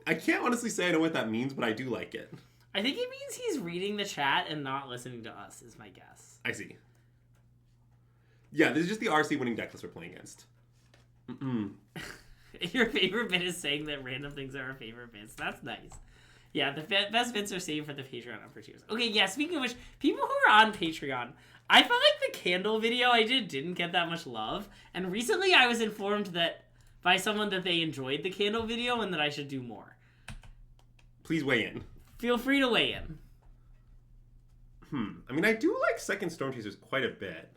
I can't honestly say I know what that means, but I do like it. I think it means he's reading the chat and not listening to us, is my guess. I see. Yeah, this is just the RC winning deck list we're playing against. Your favorite bit is saying that random things are our favorite bits. That's nice. Yeah, the best bits are saved for the Patreon upper tiers. Okay, yeah, speaking of which, people who are on Patreon, I felt like the candle video I didn't get that much love. And recently I was informed that by someone that they enjoyed the candle video and that I should do more. Please weigh in. Feel free to weigh in. I mean, I do like second Storm Chasers quite a bit.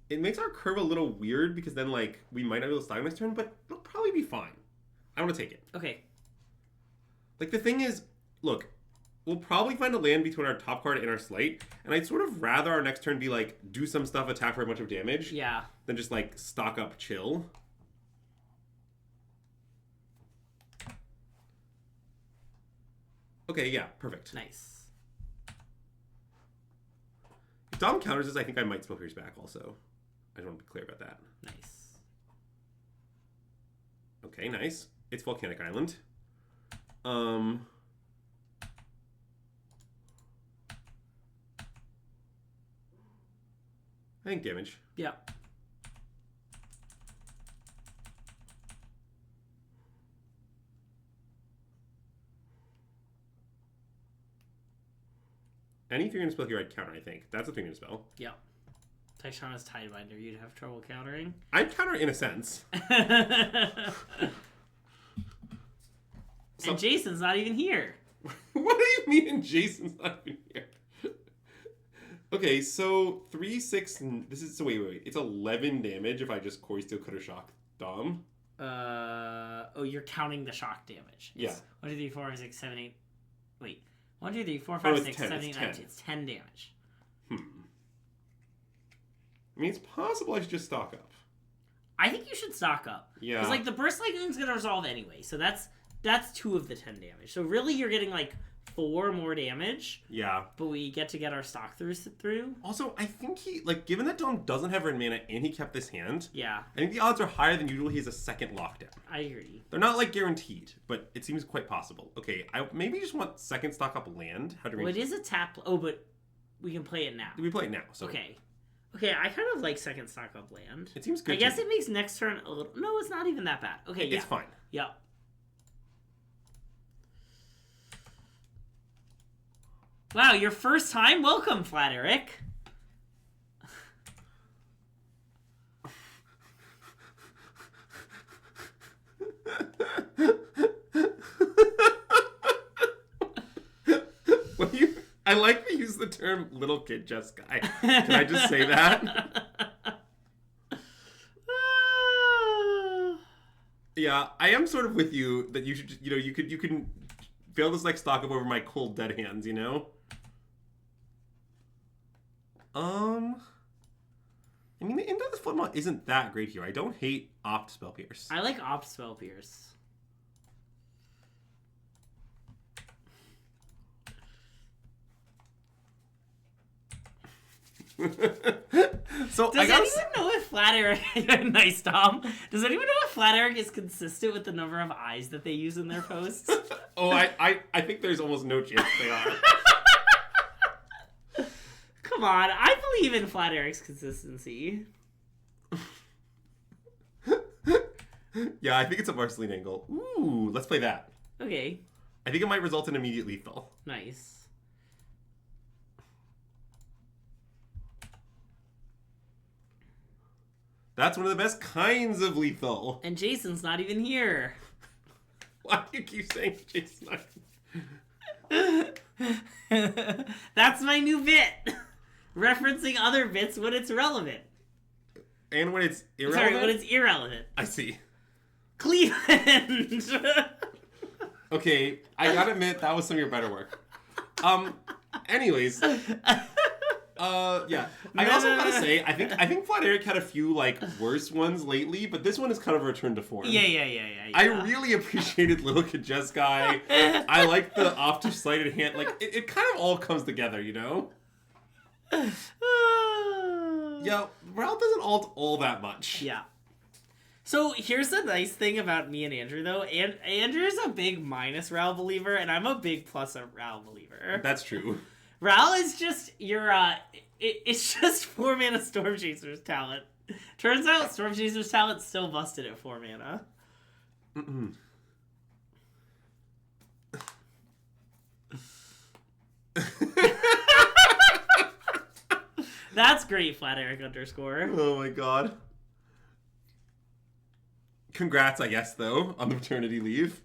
It makes our curve a little weird because then, like, we might not be able to style next turn, but it'll probably be fine. I want to take it. Okay. Like, the thing is, look, we'll probably find a land between our top card and our slate, and I'd sort of rather our next turn be, like, do some stuff, attack for a bunch of damage, than just, like, stock up, chill. Okay, yeah, perfect. Nice. If Dom counters this, I think I might Spell Pierce back also. I just want to be clear about that. Nice. Okay, nice. It's Volcanic Island. I think damage. Yeah. Any 3-unit spell here I'd counter, I think. That's a 3-unit spell. Yeah. Tyshawn's Tidebinder, you'd have trouble countering. I'd counter in a sense. And Jason's not even here. What do you mean Jason's not even here? Okay, so 3, 6, this is, so wait. It's 11 damage if I just Core Steel Cutter Shock Dom. You're counting the shock damage. Yeah. 1, 2, 3, 4, 5, 6, 7, 8. Wait. 1, 2, 3, 4, 5, 6, 7, 8, 9, 10. It's 10 damage. I mean, it's possible I should just stock up. I think you should stock up. Yeah. Because, like, the Burst Lightning's going to resolve anyway, so that's 2 of the 10 damage. So really, you're getting, like, 4 more damage. Yeah. But we get to get our stock through. Also, I think he, like, given that Dom doesn't have red mana and he kept this hand, yeah, I think the odds are higher than usual he has a second lockdown. I agree. They're not, like, guaranteed, but it seems quite possible. Okay, I maybe just want second stock up land. How do we... Well, it is a tap... Oh, but we can play it now. We play it now, so... Okay, I kind of like second stock up land. It seems good. I guess it makes next turn a little... No, it's not even that bad. Okay, yeah. It's fine. Yep. Wow, your first time? Welcome, Flat Eric. I like to use the term little kid Jeskai. Can I just say that? Yeah, I am sort of with you that you should, you can fail this like stock up over my cold dead hands, you know? I mean, the Indus Floodmaw isn't that great here. I don't hate Opt Spell Pierce. I like Opt Spell Pierce. So Does anyone know if Flat Eric... nice, Tom. Does anyone know if Flat Eric is consistent with the number of eyes that they use in their posts? Oh, I think there's almost no chance they are. Come on, I believe in Flat Eric's consistency. Yeah, I think it's a Marceline angle. Ooh, let's play that. Okay. I think it might result in immediate lethal. Nice. That's one of the best kinds of lethal. And Jason's not even here. Why do you keep saying Jason's not? That's my new bit. Referencing other bits when it's relevant. And when it's irrelevant? Sorry, when it's irrelevant. I see. Cleveland! Okay, I gotta admit, that was some of your better work. Anyways. Yeah. I also gotta say, I think Flat Eric had a few, like, worse ones lately, but this one is kind of a return to form. Yeah. I really appreciated Little Kid Jeskai. I like the off-to-sighted hand. Like, it kind of all comes together, you know? Yeah, Ralph doesn't alt all that much. Yeah. So here's the nice thing about me and Andrew, though. Andrew's a big minus Ral believer, and I'm a big plus Ral believer. That's true. Ral is just your, it's just 4 mana Storm Chaser's talent. Turns out Storm Chaser's talent's still busted at 4 mana. Mm-mm. That's great, Flat Eric _ Oh my god. Congrats, I guess, though, on the maternity leave.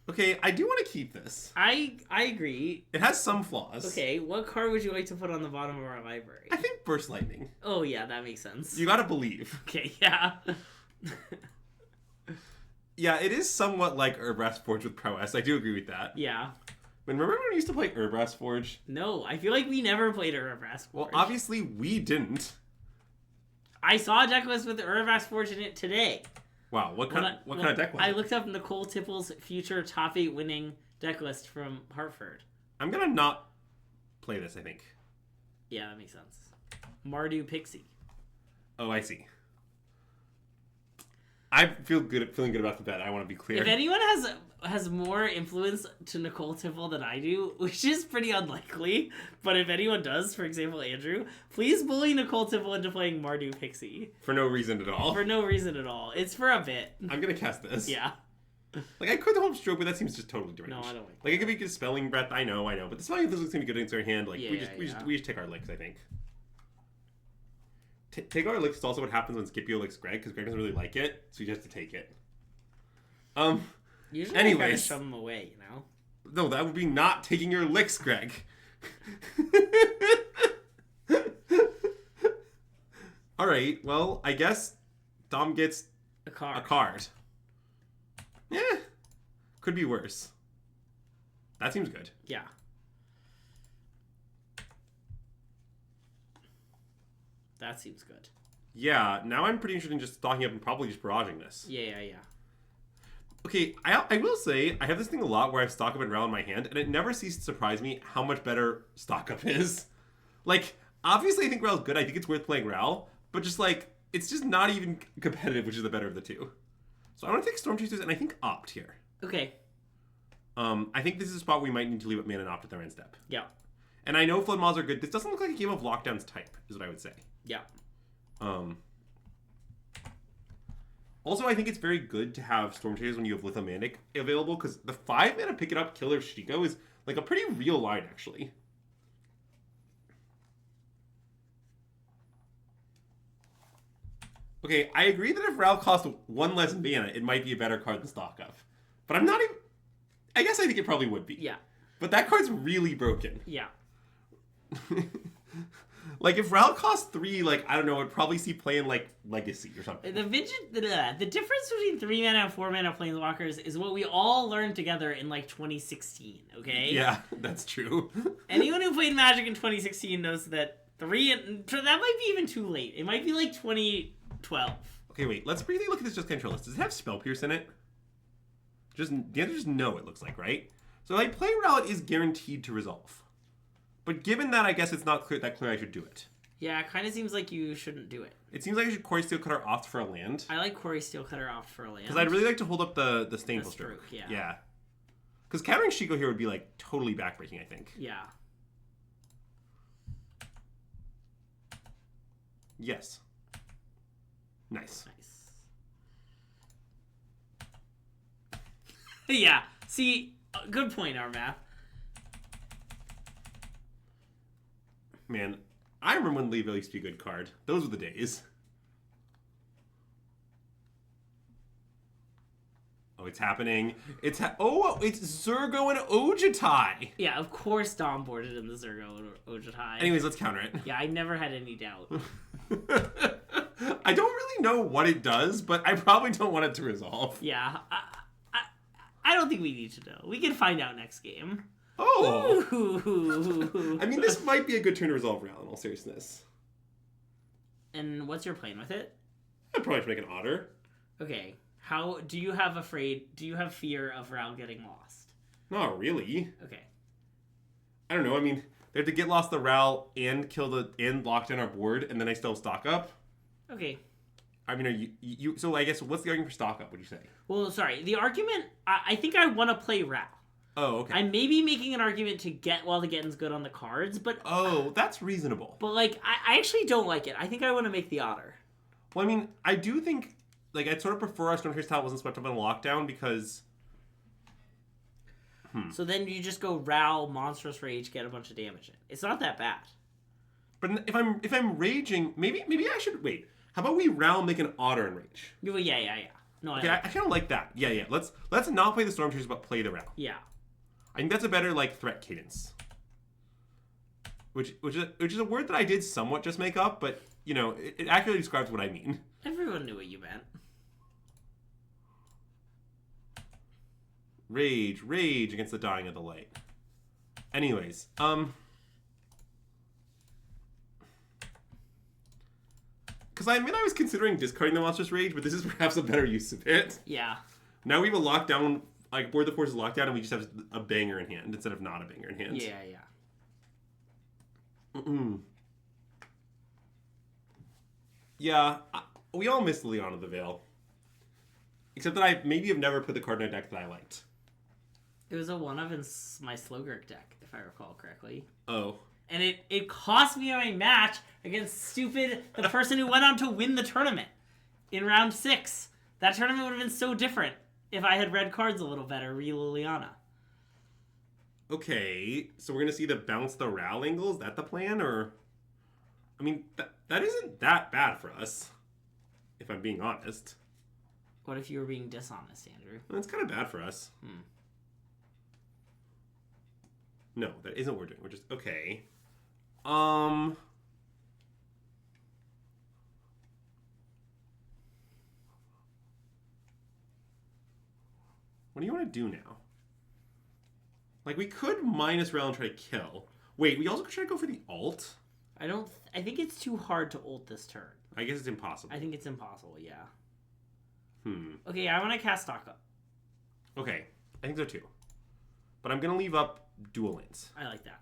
Okay, I do want to keep this. I agree. It has some flaws. Okay, what card would you like to put on the bottom of our library? I think Burst Lightning. Oh, yeah, that makes sense. You gotta believe. Okay, yeah. Yeah, it is somewhat like Urbrass Forge with Prowess. I do agree with that. Yeah. Remember when we used to play Urbrass Forge? No, I feel like we never played Urbrass Forge. Well, obviously we didn't. I saw a deck list with Urbrass Forge in it today. Wow, what kind of deck was it? I looked up Nicole Tipple's future top 8 winning deck list from Hartford. I'm gonna not play this, I think. Yeah, that makes sense. Mardu Pixie. Oh, I see. I feeling good about the bet. I want to be clear. If anyone has more influence to Nicole Tipple than I do, which is pretty unlikely, but if anyone does, for example, Andrew, please bully Nicole Tipple into playing Mardu Pixie. For no reason at all. For no reason at all. It's for a bit. I'm gonna cast this. Yeah. Like, I could hope stroke, but that seems just totally deranged. No, I don't like that. Like, it could be good spelling breath, I know, but the spelling breath is gonna be good against our hand. Like, Yeah, we just take our licks, I think. Take our licks is also what happens when Scipio licks Greg, because Greg doesn't really like it, so he has to take it. Usually anyways. I try to shove them away, you know? No, that would be not taking your licks, Greg. Alright, well, I guess Dom gets A card. a card. Yeah. Could be worse. That seems good. Yeah. That seems good. Yeah, now I'm pretty interested in just stocking up and probably just barraging this. Yeah. Okay, I will say, I have this thing a lot where I have stock up and Ral in my hand, and it never ceases to surprise me how much better stock up is. Like, obviously I think Ral's good, I think it's worth playing Ral, but just like, it's just not even competitive, which is the better of the two. So I want to take Storm Chasers and I think Opt here. Okay. I think this is a spot where we might need to leave up mana and Opt at their end step. Yeah. And I know Flood Maws are good. This doesn't look like a game of Lockdown's type, is what I would say. Yeah. Also, I think it's very good to have Storm Chasers when you have Lithomantic available, because the 5 mana pick it up Killer Shiko is like a pretty real line, actually. Okay, I agree that if Ral cost 1 less mana, it might be a better card than Stock Up. But I'm not even... I guess I think it probably would be. Yeah. But that card's really broken. Yeah. Like, if Ral cost 3, like, I don't know, I'd probably see play in, like, Legacy or something. The difference between 3 mana and 4 mana Planeswalkers is what we all learned together in, like, 2016, okay? Yeah, that's true. Anyone who played Magic in 2016 knows that 3 and that might be even too late. It might be like 2012. Okay, wait. Let's briefly look at this Jeskai list. Does it have Spell Pierce in it? The answer is no, it looks like, right? So like play Ral is guaranteed to resolve. But given that, I guess it's not clear I should do it. Yeah, it kind of seems like you shouldn't do it. It seems like I should Quarry Steelcutter off for a land. I like Quarry Steelcutter off for a land. Because I'd really like to hold up the Stainful Stroke. Yeah. Yeah. Because countering Shiko here would be like totally backbreaking, I think. Yeah. Yes. Nice. Yeah. See, good point, Armath. Man, I remember when Leave used to be a good card. Those were the days. Oh, it's happening. It's Zurgo and Ojutai. Yeah, of course Dom boarded in the Zurgo and Ojutai. Anyways, let's counter it. Yeah, I never had any doubt. I don't really know what it does, but I probably don't want it to resolve. Yeah, I don't think we need to know. We can find out next game. Oh! Ooh. I mean, this might be a good turn to resolve Ral, in all seriousness. And what's your plan with it? I'd probably have to make an Otter. Okay. How do you have fear of Ral getting lost? Not really. Okay. I don't know. I mean, they have to get lost the Ral and lock down our board, and then I still stock up. Okay. I mean, are you so I guess what's the argument for stock up, would you say? Well, sorry. The argument, I think I want to play Ral. Oh, okay. I may be making an argument to get while the getting's good on the cards, but... Oh, that's reasonable. But, like, I actually don't like it. I think I want to make the Otter. Well, I mean, I do think, like, I'd sort of prefer our Stormtrace talent wasn't swept up in lockdown because... So then you just go Ral, Monstrous Rage, get a bunch of damage in. It's not that bad. But if I'm raging, maybe I should... Wait, how about we Ral make an Otter and rage? Well, yeah. No, Okay, I kind of like that. Yeah. Let's not play the Stormtrace, but play the Ral. Yeah. I think that's a better like threat cadence. Which is a word that I did somewhat just make up, but you know, it accurately describes what I mean. Everyone knew what you meant. Rage against the dying of the light. Anyways, because I admit I was considering discarding the Monstrous Rage, but this is perhaps a better use of it. Yeah. Now we have a lockdown, like board the force is locked down, and we just have a banger in hand instead of not a banger in hand. Yeah. Yeah, we all missed Leon of the Veil. Except that I maybe have never put the card in a deck that I liked. It was a one-of in my Slogurk deck, if I recall correctly. Oh. And it cost me my match against the person who went on to win the tournament in round 6. That tournament would have been so different if I had read cards a little better, re Liliana. Okay, so we're going to see the bounce the Ral angle? Is that the plan? Or, I mean, that isn't that bad for us, if I'm being honest. What if you were being dishonest, Andrew? That's kind of bad for us. No, that isn't what we're doing. We're just, okay. What do you want to do now? Like, we could minus Ral and try to kill. Wait, we also could try to go for the ult? I think it's too hard to ult this turn. I guess it's impossible. I think it's impossible, yeah. Okay, I want to cast stock up. Okay, I think so too. But I'm going to leave up dual lanes. I like that.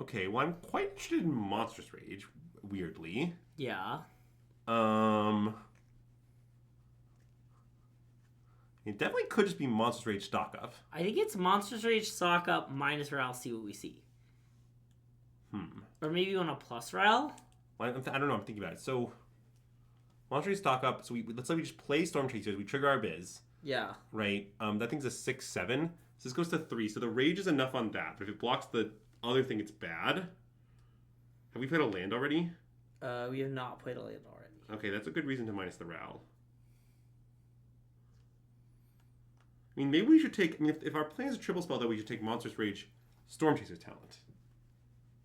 Okay, well, I'm quite interested in Monstrous Rage, weirdly. Yeah. It definitely could just be Monstrous Rage stock up. I think it's Monstrous Rage stock up minus Ral, see what we see. Or maybe you want a plus Ral? Well, I don't know, I'm thinking about it. So, Monstrous Rage stock up, so let's say we just play Storm Chasers, we trigger our biz. Yeah. Right? That thing's a 6-7. So this goes to 3. So the Rage is enough on that. But if it blocks the other thing, it's bad. Have we played a land already? We have not played a land already. Okay, that's a good reason to minus the Ral. I mean, maybe we should take... I mean, if our plan is a triple spell, though, we should take Monstrous Rage Storm Chaser's talent.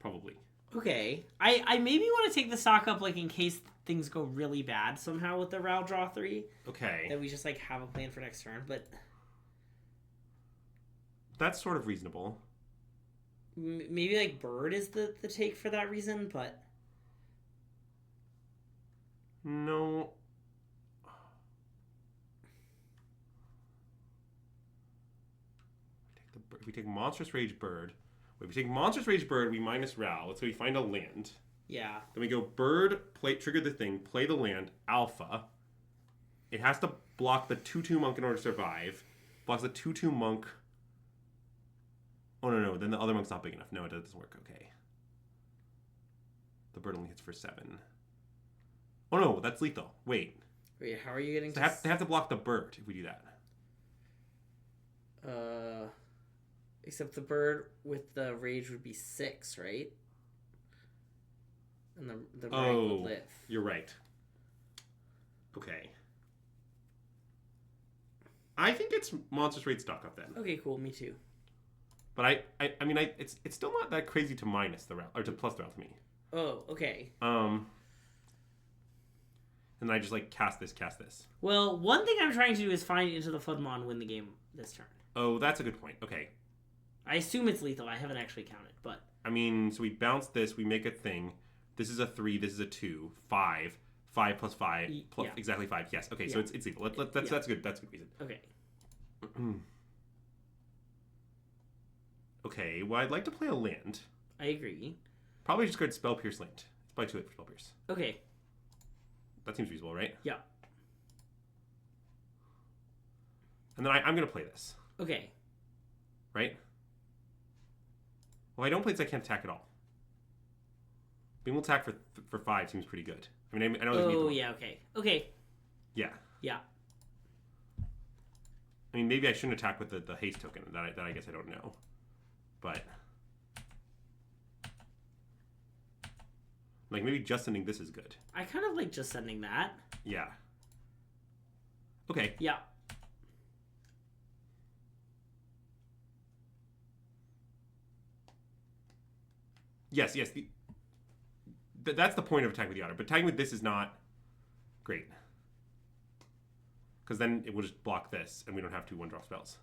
Probably. Okay. I maybe want to take the stock up, like, in case things go really bad somehow with the Ral draw 3. Okay. That we just, like, have a plan for next turn, but... That's sort of reasonable. Maybe, like, Bird is the take for that reason, but... No. If we take Monstrous Rage Bird... Wait, if we take Monstrous Rage Bird, we minus Ral. Let's say we find a land. Yeah. Then we go Bird, trigger the thing, play the land, Alpha. It has to block the 2/2 Monk in order to survive. Blocks the 2/2 Monk... Oh, no. Then the other monk's not big enough. No, it doesn't work. Okay. The bird only hits for 7. Oh, no. That's lethal. Wait, how are you getting so they have to block the bird if we do that. Except the bird with the rage would be 6, right? And the right would live. You're right. Okay. I think it's Monstrous Rage stock up then. Okay, cool. Me too. But I mean, it's still not that crazy to minus the route or to plus the route to me. Oh, okay. And then I just like cast this. Well, one thing I'm trying to do is find Into the Floodmaw and win the game this turn. Oh, that's a good point. Okay. I assume it's lethal. I haven't actually counted, but I mean, so we bounce this, we make a thing. This is a 3. This is a 2. 5. 5 plus 5 plus exactly 5. Yes. Okay. Yeah. So it's lethal. That's good. That's a good reason. Okay. Okay, well, I'd like to play a land. I agree. Probably just go Spell Pierce land. It's probably too late for Spell Pierce. Okay. That seems reasonable, right? Yeah. And then I'm going to play this. Okay. Right? Well, I don't play this, I can't attack at all. Being able to attack for 5 seems pretty good. I mean, I know there's Oh, yeah, okay. Okay. Yeah. Yeah. I mean, maybe I shouldn't attack with the haste token. That I guess I don't know. But like maybe just sending this is good. I kind of like just sending that. Yeah. Okay. Yeah. Yes. That's the point of attacking with the otter. But attacking with this is not great. Because then it will just block this, and we don't have 2 1-drop spells.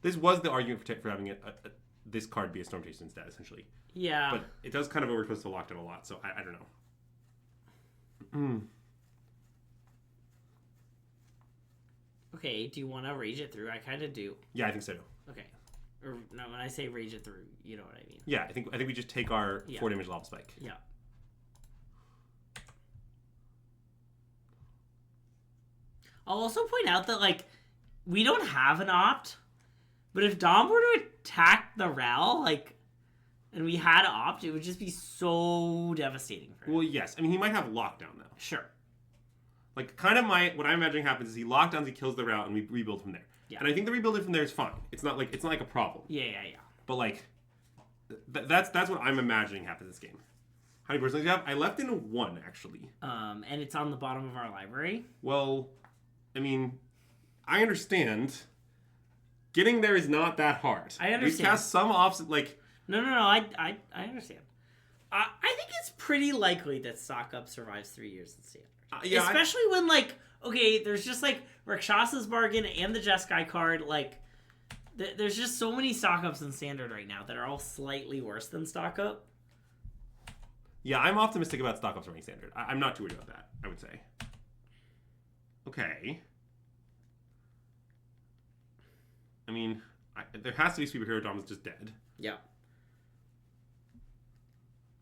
This was the argument for having this card be a Storm Chaser instead, essentially. Yeah. But it does kind of overexpose the lockdown a lot, so I don't know. Okay, do you want to rage it through? I kind of do. Yeah, I think so. Okay. Or no, when I say rage it through, you know what I mean. Yeah, I think we just take our 4 damage lava spike. Yeah. I'll also point out that, like, we don't have an opt, but if Dom were to attack the Ral, like, and we had opt, it would just be so devastating for him. Well, yes. I mean, he might have lockdown, though. Sure. Like, kind of what I'm imagining happens is he lockdowns, he kills the Ral, and we rebuild from there. Yeah. And I think the rebuilding from there is fine. It's not like a problem. Yeah. But, like, that's what I'm imagining happens in this game. How many personas do you have? I left in 1, actually. And it's on the bottom of our library. Well, I mean, I understand. Getting there is not that hard. I understand. We cast some offset, like... No, I understand. I think it's pretty likely that Stock Up survives 3 years in Standard. Yeah, especially when, like, okay, there's just, like, Rakshasa's Bargain and the Jeskai card, like, there's just so many Stock Ups in Standard right now that are all slightly worse than Stock Up. Yeah, I'm optimistic about Stock Ups running Standard. I'm not too worried about that, I would say. Okay. I mean, there has to be Superhero Dom is just dead. Yeah.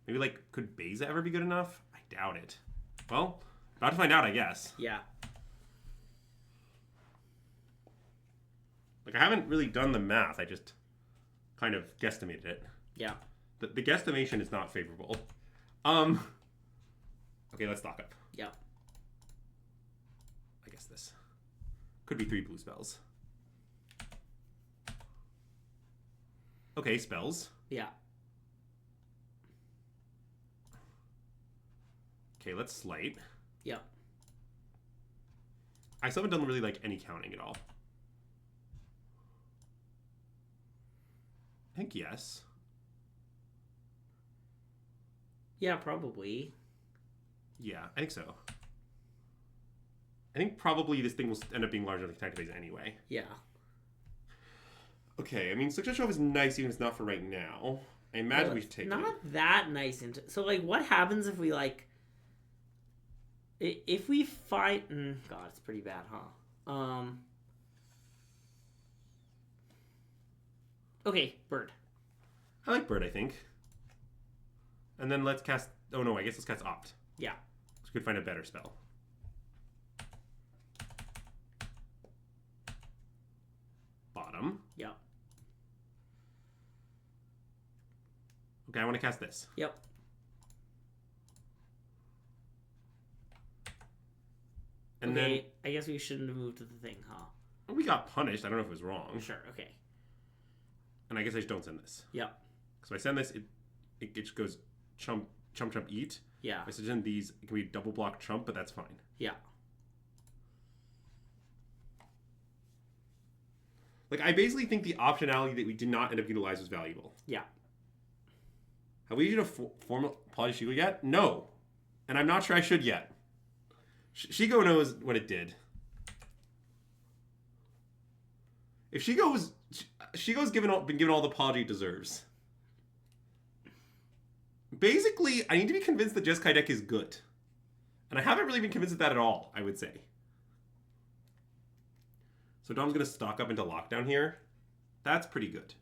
Maybe, like, could Beza ever be good enough? I doubt it. Well, about to find out, I guess. Yeah. Like, I haven't really done the math. I just kind of guesstimated it. Yeah. The guesstimation is not favorable. Okay, let's stock up. Yeah. I guess this could be 3 blue spells. Okay, spells. Yeah. Okay, let's slight. Yeah. I still haven't done really like any counting at all. I think yes. Yeah, probably. Yeah, I think so. I think probably this thing will end up being larger than the attack phase anyway. Yeah. Okay, I mean, Success Shove is nice even if it's not for right now. I imagine we should take it. Not that nice. So, like, what happens if we, like... If we fight... God, it's pretty bad, huh? Okay, Bird. I like Bird, I think. And then let's cast... Oh, no, I guess let's cast Opt. Yeah. So we could find a better spell. Bottom. Yep. Okay, I want to cast this. Yep. And okay, then... I guess we shouldn't have moved to the thing, huh? We got punished. I don't know if it was wrong. Sure, okay. And I guess I just don't send this. Yep. Because if I send this, it just goes chump, eat. Yeah. If I send these, it can be double block chump, but that's fine. Yeah. Like, I basically think the optionality that we did not end up utilizing was valuable. Yeah. Have we issued a formal apology to Shigo yet? No. And I'm not sure I should yet. Shigo knows what it did. If Shigo's been given all the apology it deserves. Basically, I need to be convinced that Jeskai deck is good. And I haven't really been convinced of that at all, I would say. So Dom's going to stock up into Lockdown here. That's pretty good.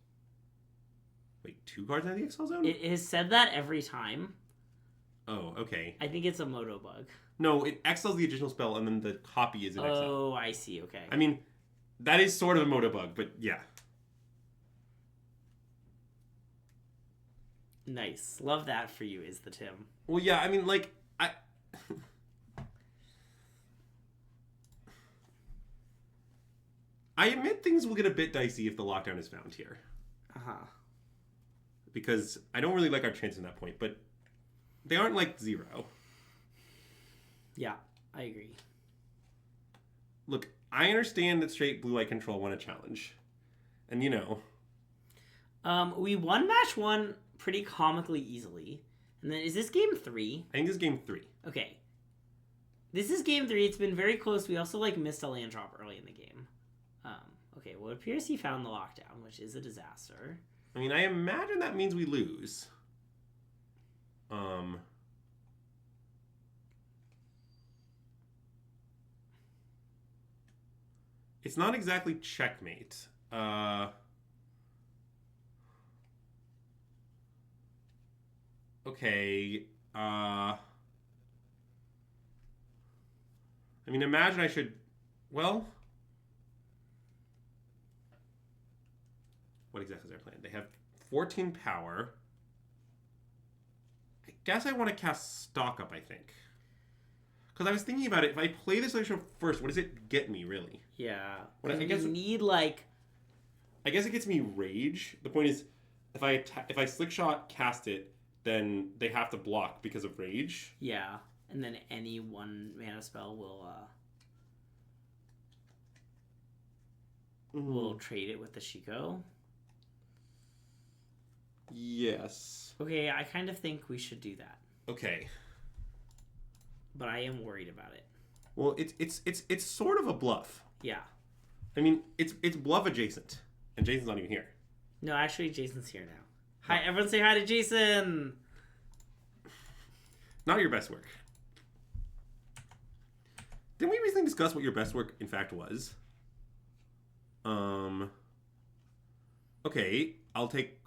Wait, 2 cards out of the Exile Zone? It has said that every time. Oh, okay. I think it's a Moto bug. No, it exiles the additional spell and then the copy is in exile. Oh, I see, okay. I mean, that is sort of a Moto bug, but yeah. Nice. Love that for you, is the Tim. Well, yeah, I mean, like, I admit things will get a bit dicey if the Lockdown is found here. Uh-huh. Because I don't really like our chances at that point, but they aren't, like, 0. Yeah, I agree. Look, I understand that straight blue-white control won a challenge. And, you know. We won match 1 pretty comically easily. And then, is this game 3? I think this is game 3. Okay. This is game 3. It's been very close. We also, like, missed a land drop early in the game. Okay, well, it appears he found the Lockdown, which is a disaster. I mean, I imagine that means we lose. It's not exactly checkmate. Okay. I mean, imagine I should... Well... What exactly is their plan? They have 14 power. I guess I want to cast Stock Up, I think. Because I was thinking about it. If I play this solution first, what does it get me, really? Yeah. I guess you need, like... I guess it gets me Rage. The point is, if I Slick Shot cast it, then they have to block because of Rage. Yeah. And then any 1 mana spell will trade it with the Shiko. Yes. Okay, I kind of think we should do that. Okay. But I am worried about it. Well, it's sort of a bluff. Yeah. I mean, it's bluff adjacent, and Jason's not even here. No, actually, Jason's here now. Hi, everyone! Say hi to Jason. Not your best work. Didn't we recently discuss what your best work, in fact, was? Okay, I'll take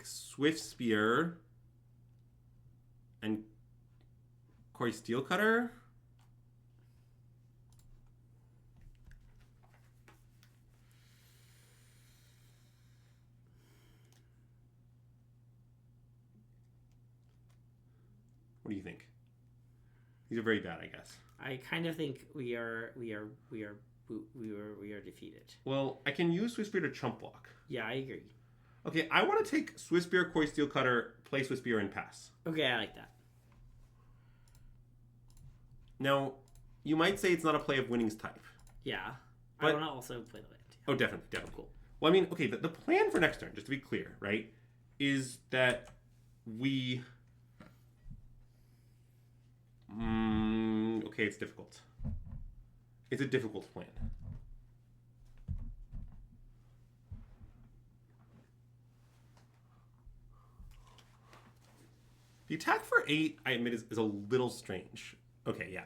Swift Spear and Corey Steel Cutter. What do you think? These are very bad, I guess. I kind of think we are defeated. Well, I can use Swift Spear to chump block. Yeah, I agree. Okay, I want to take Swift Spear, Koi Steel Cutter, play Swift Spear, and pass. Okay, I like that. Now, you might say it's not a play of winnings type. Yeah. But, I want to also play the land. Yeah. Oh, definitely. Cool. Well, I mean, okay, the plan for next turn, just to be clear, right, is that we Okay, it's difficult. It's a difficult plan. The attack for 8, I admit, is a little strange. Okay, yeah.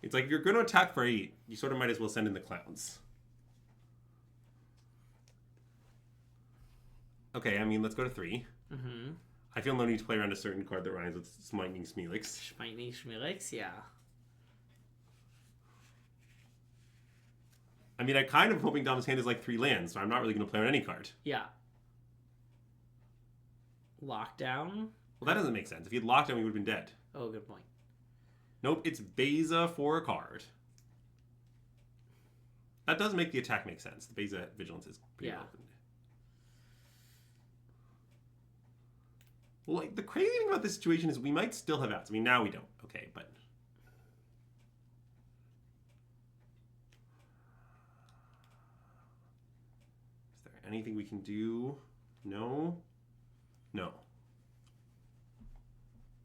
It's like if you're going to attack for 8, you sort of might as well send in the clowns. Okay, I mean, let's go to 3. Mm-hmm. I feel no need to play around a certain card that rhymes with Smiting Smeelix. Smiting Smeelix, yeah. I mean, I kind of hoping Dom's hand is like 3 lands, so I'm not really going to play on any card. Yeah. Lockdown? Well, that doesn't make sense. If he had locked down, we would have been dead. Oh, good point. Nope, it's Beza for a card. That does make the attack make sense. The Beza Vigilance is pretty relevant. Well, like, the crazy thing about this situation is we might still have outs. I mean, now we don't. Okay, but... Is there anything we can do? No? No.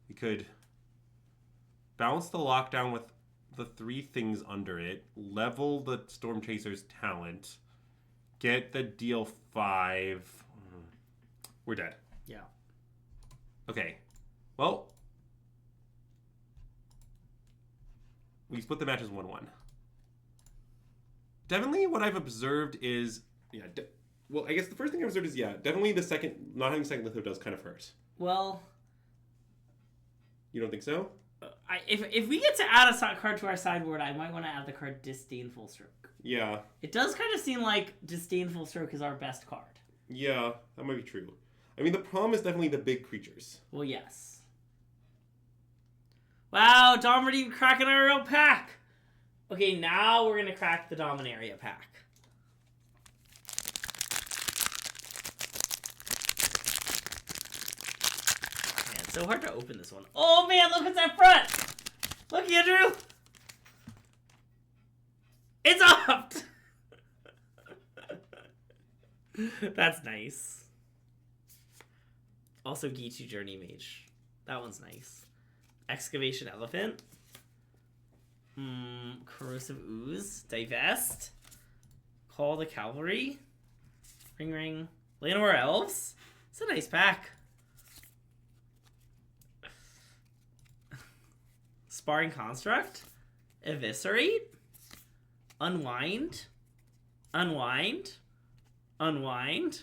We could bounce the lockdown with the 3 things under it, level the Storm Chaser's talent, get the deal 5. We're dead. Yeah. Okay. Well, we split the matches 1-1. Definitely what I've observed is, well, I guess the first thing I've observed is, definitely the second, not having second litho does kind of hurt. Well... You don't think so? If we get to add a card to our sideboard, I might want to add the card Disdainful Stroke. Yeah. It does kind of seem like Disdainful Stroke is our best card. Yeah, that might be true. I mean, the problem is definitely the big creatures. Well, yes. Wow, Dom already cracking our real pack. Okay, now we're going to crack the Dominaria pack. Man, it's so hard to open this one. Oh man, look what's that front! Look, Andrew! It's up! That's nice. Also, Gitu Journey Mage. That one's nice. Excavation Elephant. Corrosive Ooze. Divest. Call the Cavalry. Ring Ring. Llanowar Elves. It's a nice pack. Sparring Construct. Eviscerate. Unwind. Unwind. Unwind.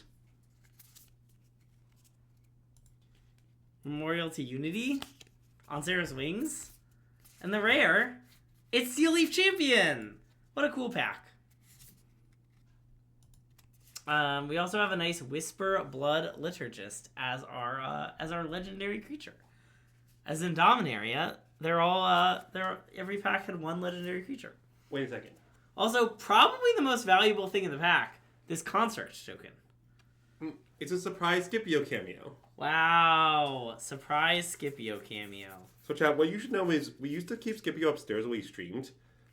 Memorial to Unity. On Sarah's Wings. And the rare, it's Steel Leaf Champion. What a cool pack. We also have a nice Whisper Blood Liturgist as our legendary creature. As in Dominaria, every pack had 1 legendary creature. Wait a second. Also, probably the most valuable thing in the pack, this Construct token. It's a surprise Scipio cameo. Wow. Surprise Scipio cameo. So, Chad, what you should know is we used to keep Scipio upstairs while he streamed,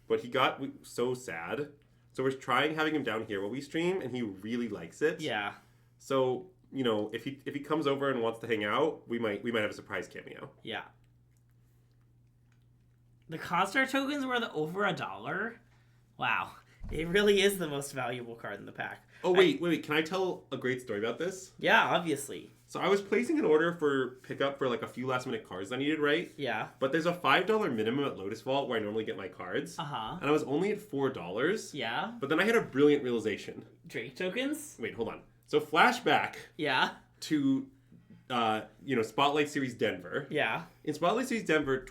but he got so sad. So we're trying having him down here while we stream, and he really likes it. Yeah. So, if he comes over and wants to hang out, we might have a surprise cameo. Yeah. The Construct tokens were over $1. Wow. It really is the most valuable card in the pack. Oh, wait. Can I tell a great story about this? Yeah, obviously. So I was placing an order for pickup for like a few last minute cards I needed, right? Yeah. But there's a $5 minimum at Lotus Vault where I normally get my cards. Uh-huh. And I was only at $4. Yeah. But then I had a brilliant realization. Drake tokens? Wait, hold on. So flashback. Yeah. To, Spotlight Series Denver. Yeah. In Spotlight Series Denver,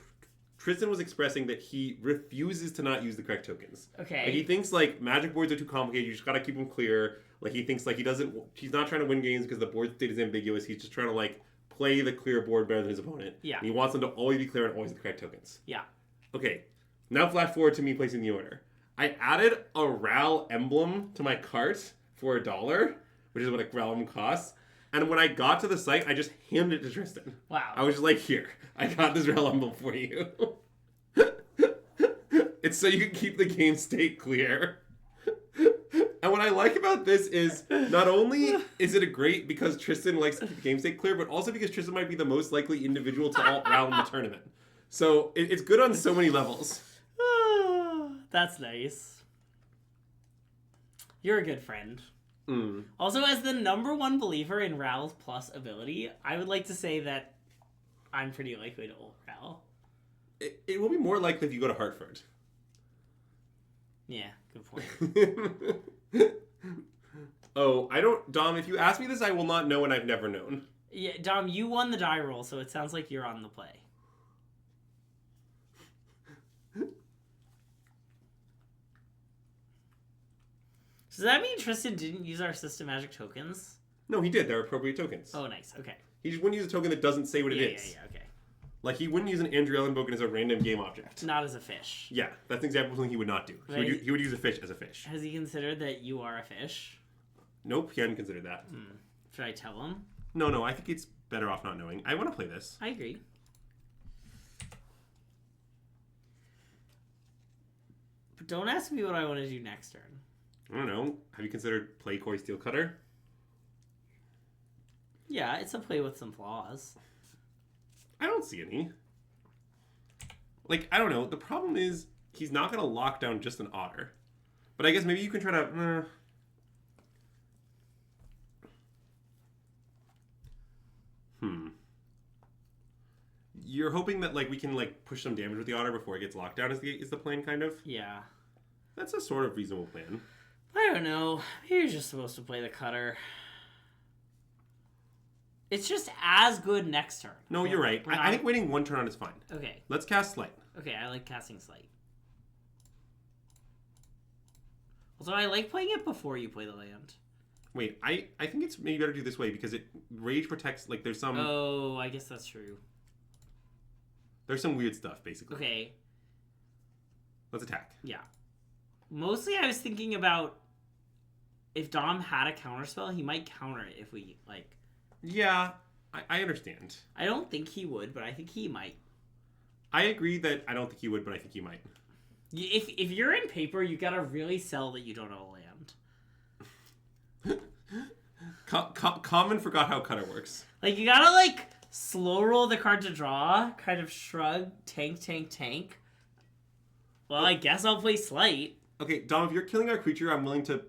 Tristan was expressing that he refuses to not use the correct tokens. Okay. Like, he thinks, magic boards are too complicated. You just gotta keep them clear. He thinks, he's not trying to win games because the board state is ambiguous. He's just trying to, play the clear board better than his opponent. Yeah. And he wants them to always be clear and always the correct tokens. Yeah. Okay. Now flash forward to me placing the order. I added a RAL emblem to my cart for $1, which is what a RAL emblem costs. And when I got to the site, I just handed it to Tristan. Wow. I was just like, here, I got this RAL emblem for you. It's so you can keep the game state clear. And what I like about this is not only is it a great because Tristan likes to keep the game state clear, but also because Tristan might be the most likely individual to alt RAL in the tournament. So it's good on so many levels. That's nice. You're a good friend. Mm. Also, as the #1 believer in Ral's plus ability, I would like to say that I'm pretty likely to ult Ral. It will be more likely if you go to Hartford. Yeah, good point. Oh, I don't... Dom, if you ask me this, I will not know, and I've never known. Yeah, Dom, you won the die roll, so it sounds like you're on the play. Does that mean Tristan didn't use our SystemMagic tokens? No, he did. They're appropriate tokens. Oh, nice. Okay. He just wouldn't use a token that doesn't say what it is. Yeah, okay. Like, he wouldn't use an Andrew Ellen token as a random game object. Not as a fish. Yeah, that's an example of something he would not do. He would use a fish as a fish. Has he considered that you are a fish? Nope, he hadn't considered that. Should I tell him? No, I think it's better off not knowing. I want to play this. I agree. But don't ask me what I want to do next turn. I don't know. Have you considered play Koi Steel Cutter? Yeah, it's a play with some flaws. I don't see any. Like, I don't know. The problem is he's not going to lock down just an otter. But I guess maybe you can try to... You're hoping that, like, we can, like, push some damage with the otter before it gets locked down is the plan, kind of? Yeah. That's a sort of reasonable plan. I don't know. Maybe you're just supposed to play the cutter. It's just as good next turn. No, you're right. I think waiting one turn on is fine. Okay. Let's cast Slight. Okay, I like casting Slight. Although I like playing it before you play the land. Wait, I think it's maybe better to do this way because Rage protects, like, there's some... Oh, I guess that's true. There's some weird stuff, basically. Okay. Let's attack. Yeah. Mostly I was thinking about if Dom had a counterspell, he might counter it if we, like... Yeah, I understand. I don't think he would, but I think he might. I agree that I don't think he would, but I think he might. If you're in paper, you gotta really sell that you don't know land. Common forgot how Cutter works. Like, you gotta, like, slow roll the card to draw, kind of shrug, tank. Well, I guess I'll play Slight. Okay, Dom, if you're killing our creature, I'm willing to...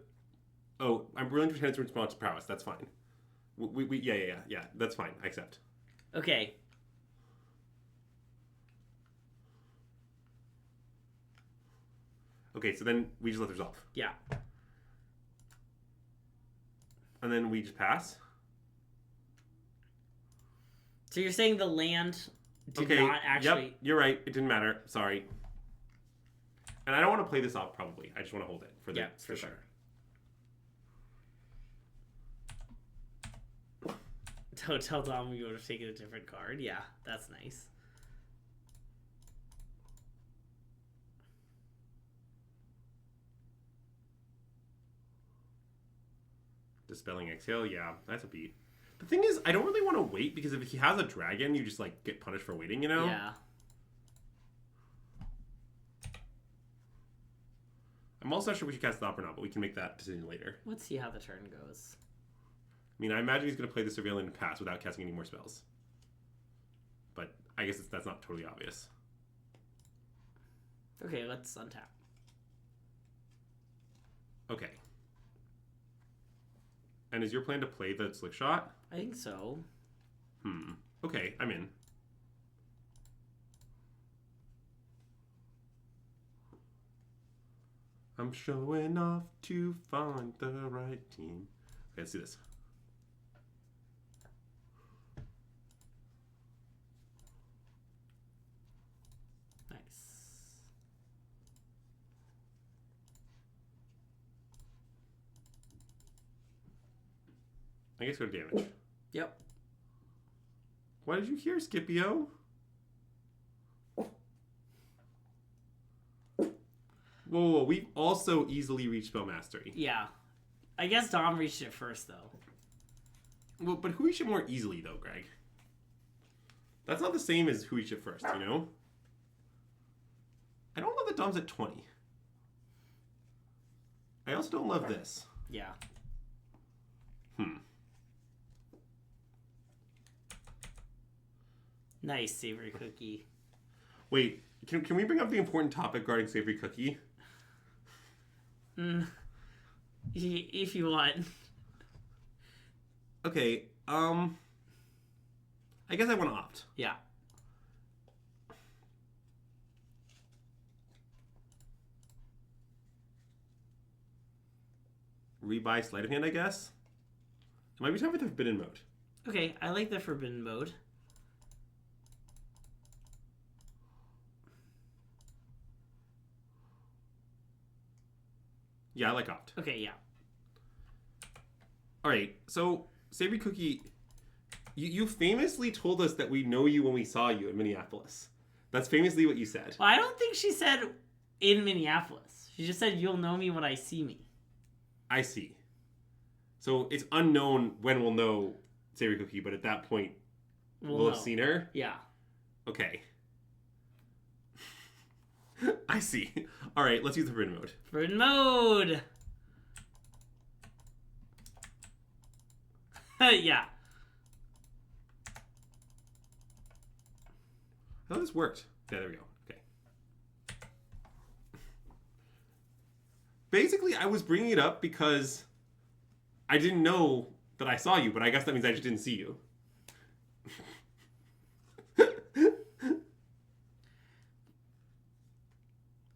Oh, I'm willing to pretend it's in response to Prowess. That's fine. Yeah. That's fine. I accept. Okay. Okay, so then we just let resolve. Yeah. And then we just pass. So you're saying the land did not actually... Yep, you're right. It didn't matter. Sorry. And I don't want to play this off, probably. I just want to hold it for the... Yeah, for sure. Don't tell Dom we would have taken a different card. Yeah, that's nice. Dispelling Exhale, yeah, that's a beat. The thing is, I don't really want to wait, because if he has a dragon, you just, like, get punished for waiting, you know? Yeah. I'm also not sure we should cast the Op or not, but we can make that decision later. Let's see how the turn goes. I mean, I imagine he's going to play the Surveillant and pass without casting any more spells. But I guess that's not totally obvious. Okay, let's untap. Okay. And is your plan to play the Slick Shot? I think so. Okay, I'm in. I'm showing off to find the right team. Okay, let's do this. Nice. I guess go to damage. Yep. What did you hear, Scipio? Whoa, we've also easily reached Spell Mastery. Yeah. I guess Dom reached it first, though. Well, but who reached it more easily, though, Greg? That's not the same as who reached it first, you know? I don't love that Dom's at 20. I also don't love this. Yeah. Nice, Savory Cookie. Wait, can we bring up the important topic regarding Savory Cookie? If you want. Okay, I guess I want to opt. Yeah. Rebuy Sleight of Hand, I guess? It might be time for the Forbidden Mode. Okay, I like the Forbidden Mode. Yeah, I like opt. Okay, yeah. Alright, so, Savory Cookie, you famously told us that we know you when we saw you in Minneapolis. That's famously what you said. Well, I don't think she said in Minneapolis. She just said, you'll know me when I see me. I see. So, it's unknown when we'll know Savory Cookie, but at that point, we'll have seen her? Yeah. Okay. I see. Alright, let's use the Forbidden Mode. Forbidden Mode! Yeah. Oh, this worked. Yeah, there we go. Okay. Basically, I was bringing it up because I didn't know that I saw you, but I guess that means I just didn't see you.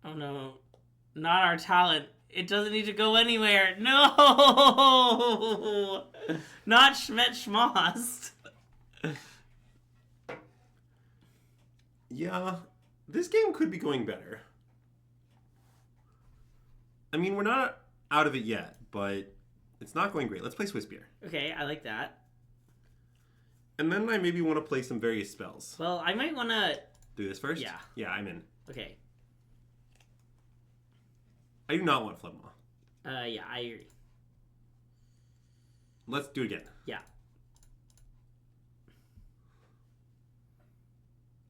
Oh no. Not our talent. It doesn't need to go anywhere. No! Not Schmet Schmost. Yeah, this game could be going better. I mean, we're not out of it yet, but it's not going great. Let's play Swiss Beer. Okay, I like that. And then I maybe want to play some various spells. Well, I might want to... Do this first? Yeah. Yeah, I'm in. Okay. I do not want Floodmaw. Yeah, I agree. Let's do it again. Yeah.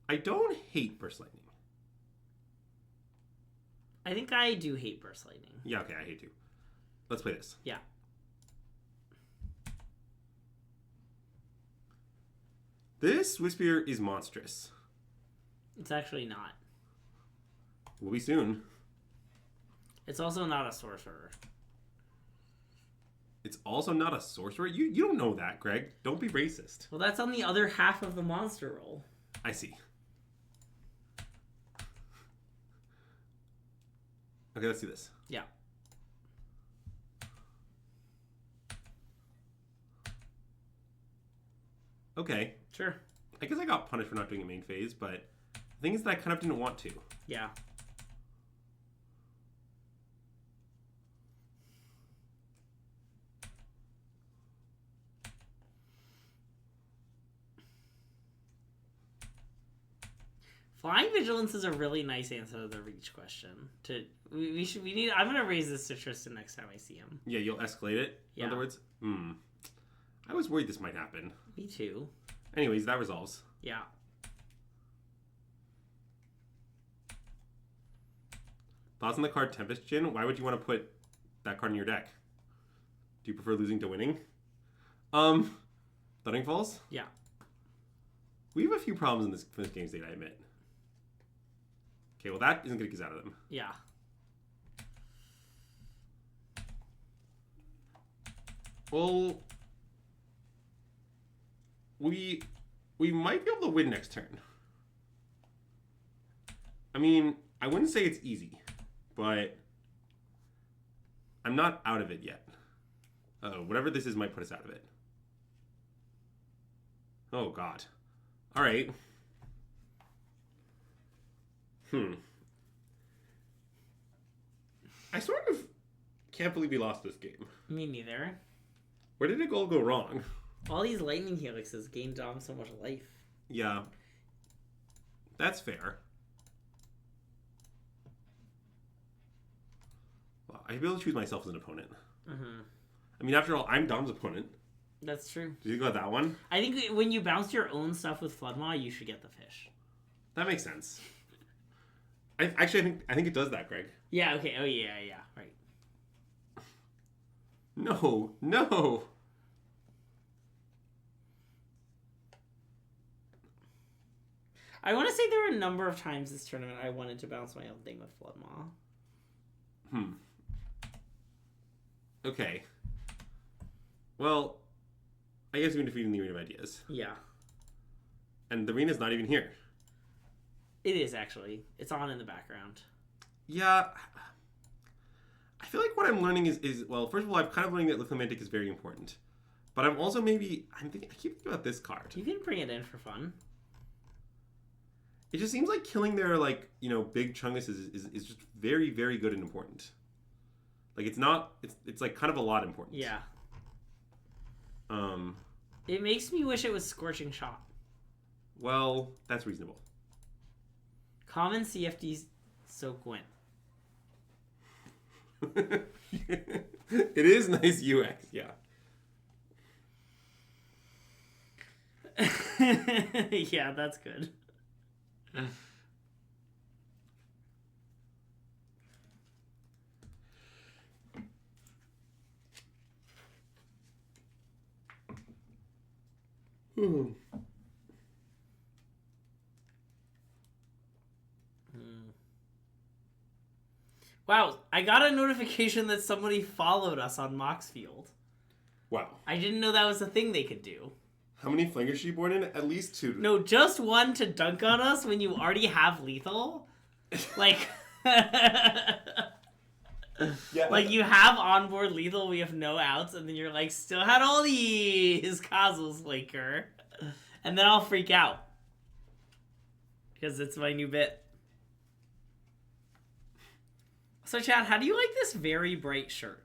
I don't hate Burst Lightning. I think I do hate Burst Lightning. Yeah, okay, I hate you. Let's play this. Yeah. This Swiss Beer is monstrous. It's actually not. Will be soon. It's also not a sorcerer. It's also not a sorcerer? You don't know that, Greg. Don't be racist. Well, that's on the other half of the monster roll. I see. Okay, let's do this. Yeah. Okay. Sure. I guess I got punished for not doing a main phase, but the thing is that I kind of didn't want to. Yeah. Flying Vigilance is a really nice answer to the reach question. I'm gonna raise this to Tristan next time I see him. Yeah, you'll escalate it. Yeah. In other words, I was worried this might happen. Me too. Anyways, that resolves. Yeah. Thoughts on the card Tempest Djinn? Why would you want to put that card in your deck? Do you prefer losing to winning? Thundering Falls? Yeah. We have a few problems in this game state, I admit. Okay, well that isn't going to get us out of them. Yeah. Well, we might be able to win next turn. I mean, I wouldn't say it's easy, but I'm not out of it yet. Whatever this is might put us out of it. Oh, God. All right. I sort of can't believe we lost this game. Me neither. Where did it all go wrong? All these lightning helixes gain Dom so much life. Yeah. That's fair. Well, I'd be able to choose myself as an opponent. Mm-hmm. I mean, after all, I'm Dom's opponent. That's true. Did you think about that one? I think when you bounce your own stuff with Floodmaw, you should get the fish. That makes sense. I think it does that, Greg. Yeah, okay. Oh, yeah, right. No. I want to say there were a number of times this tournament I wanted to bounce my own thing with Flood Maw. Okay. Well, I guess we're defeating the Arena of Ideas. Yeah. And the arena's not even here. It is, actually. It's on in the background. Yeah. I feel like what I'm learning is well, first of all, I'm kind of learning that Lithomantic is very important. But I'm also I keep thinking about this card. You can bring it in for fun. It just seems like killing their, like, you know, big Chungus is just very, very good and important. Like, it's like kind of a lot important. Yeah. It makes me wish it was Scorching Shot. Well, that's reasonable. Common CFD's Soak Win. It is nice UX, yeah. Yeah, that's good. Wow, I got a notification that somebody followed us on Moxfield. Wow. I didn't know that was a thing they could do. How many flingers she born in? At least 2. No, just one to dunk on us when you already have lethal. Like, Yeah. like you have onboard lethal, we have no outs, and then you're like, still had all these Cosmos Flaker. And then I'll freak out. Because it's my new bit. So, Chad, how do you like this very bright shirt?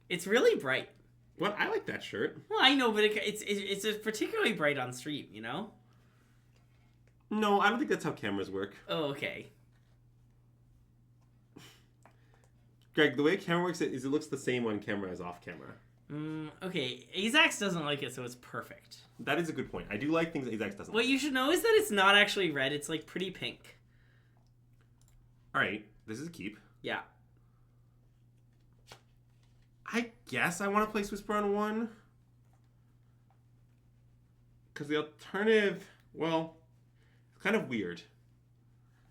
It's really bright. What? I like that shirt. Well, I know, but it's particularly bright on stream, you know? No, I don't think that's how cameras work. Oh, okay. Greg, the way a camera works is it looks the same on camera as off camera. Okay. Azax doesn't like it, so it's perfect. That is a good point. I do like things that Azax doesn't What like. you should know is that it's not actually red. It's, like, pretty pink. Alright, this is a keep. Yeah. I guess I want to play Whisper on 1. Because the alternative, well, it's kind of weird.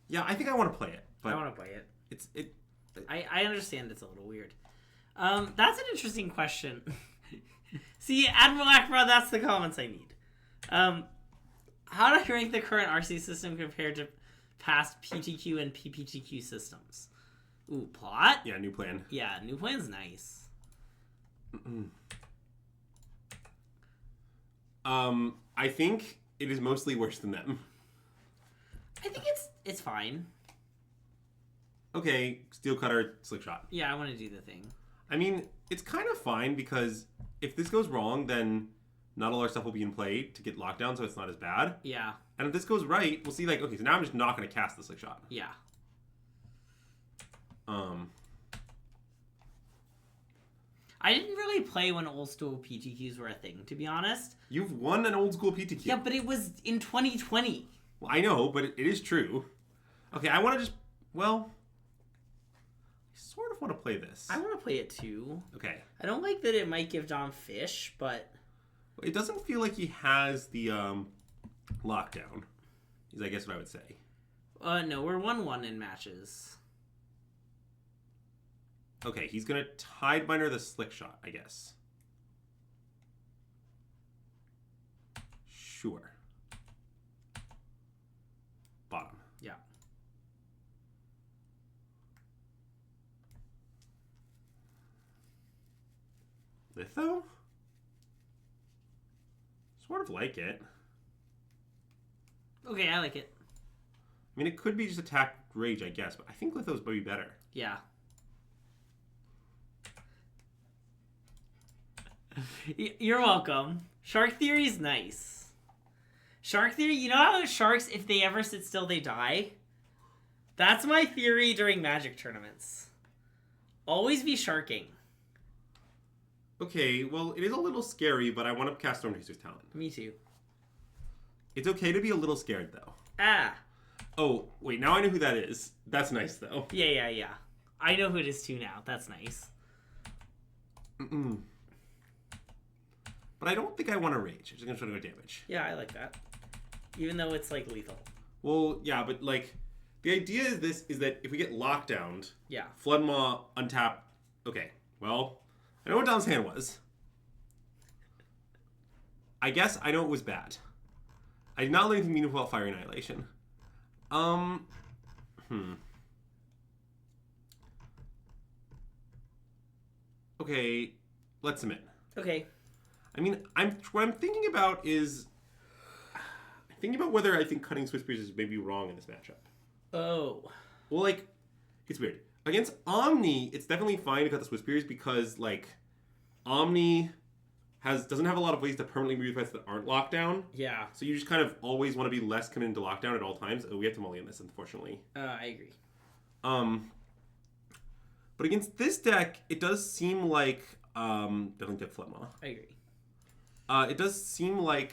Yeah, I think I want to play it. But I want to play it. I understand it's a little weird. That's an interesting question. See, Admiral Akbar, that's the comments I need. How to rank the current RC system compared to past PTQ and PPTQ systems? Ooh, plot? Yeah, new plan. Yeah, new plan's nice. I think it is mostly worse than them. I think it's fine. Okay, Steel Cutter, Slick Shot. Yeah, I want to do the thing. I mean, it's kind of fine because if this goes wrong, then not all our stuff will be in play to get lockdown, so it's not as bad. Yeah. And if this goes right, we'll see, like, okay, so now I'm just not going to cast the Slick Shot. Yeah. I didn't really play when old school PTQs were a thing, to be honest. You've won an old school PTQ. Yeah, but it was in 2020. Well, I know, but it is true. Okay, I want to just, well, I sort of want to play this. I want to play it too. Okay. I don't like that it might give Dom fish, but It doesn't feel like he has the lockdown, is I guess what I would say. no, we're 1-1 in matches. Okay, he's going to Tidebinder the Slick Shot, I guess. Sure. Bottom. Yeah. Litho? Sort of like it. Okay, I like it. I mean, it could be just attack rage, I guess, but I think Litho's maybe better. Yeah. You're welcome. Shark Theory's nice. Shark Theory, you know how sharks, if they ever sit still, they die? That's my theory during Magic tournaments. Always be sharking. Okay, well, it is a little scary, but I want to cast Storm Chaser's Talent. Me too. It's okay to be a little scared, though. Ah. Oh, wait, now I know who that is. That's nice, though. Yeah. I know who it is too now. That's nice. But I don't think I want to rage. I'm just going to try to go damage. Yeah, I like that. Even though it's, like, lethal. Well, yeah, but like, the idea is that if we get lockdowned, Yeah. Floodmaw untap. Okay, well, I know what Dom's hand was. I guess I know it was bad. I did not learn anything meaningful about Fire Annihilation. Okay, let's submit. Okay. I mean, what I'm thinking about is whether I think cutting Swiss Spears is maybe wrong in this matchup. Oh. Well, like, it's weird. Against Omni, it's definitely fine to cut the Swiss Spears because, like, Omni doesn't have a lot of ways to permanently move threats that aren't locked down. Yeah. So you just kind of always want to be less committed to lockdown at all times. Oh, we have to mulligan this, unfortunately. I agree. But against this deck, it does seem like definitely tip Floodmaw. I agree. It does seem like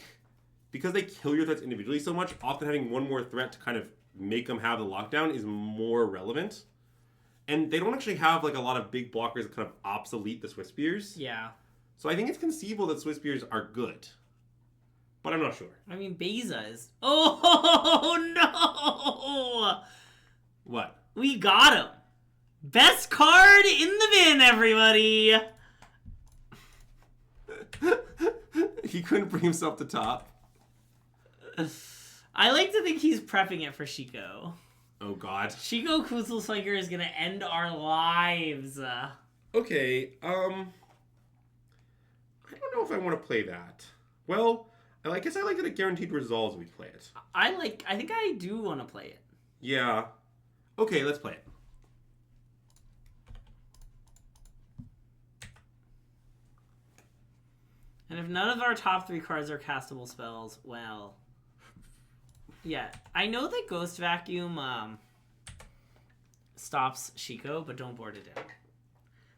because they kill your threats individually so much, often having one more threat to kind of make them have the lockdown is more relevant. And they don't actually have like a lot of big blockers that kind of obsolete the Swiss Spears. Yeah. So I think it's conceivable that Swiss Spears are good. But I'm not sure. I mean, Beza is... Oh, no! What? We got him. Best card in the bin, everybody! He couldn't bring himself to top. I like to think he's prepping it for Shiko. Oh, God. Shiko Kuzelflicker is gonna end our lives. Okay, I don't know if I want to play that. Well, I guess I like that it guaranteed resolves we play it. I think I do want to play it. Yeah. Okay, let's play it. And if none of our top 3 cards are castable spells, well... Yeah, I know that Ghost Vacuum stops Shiko, but don't board it in.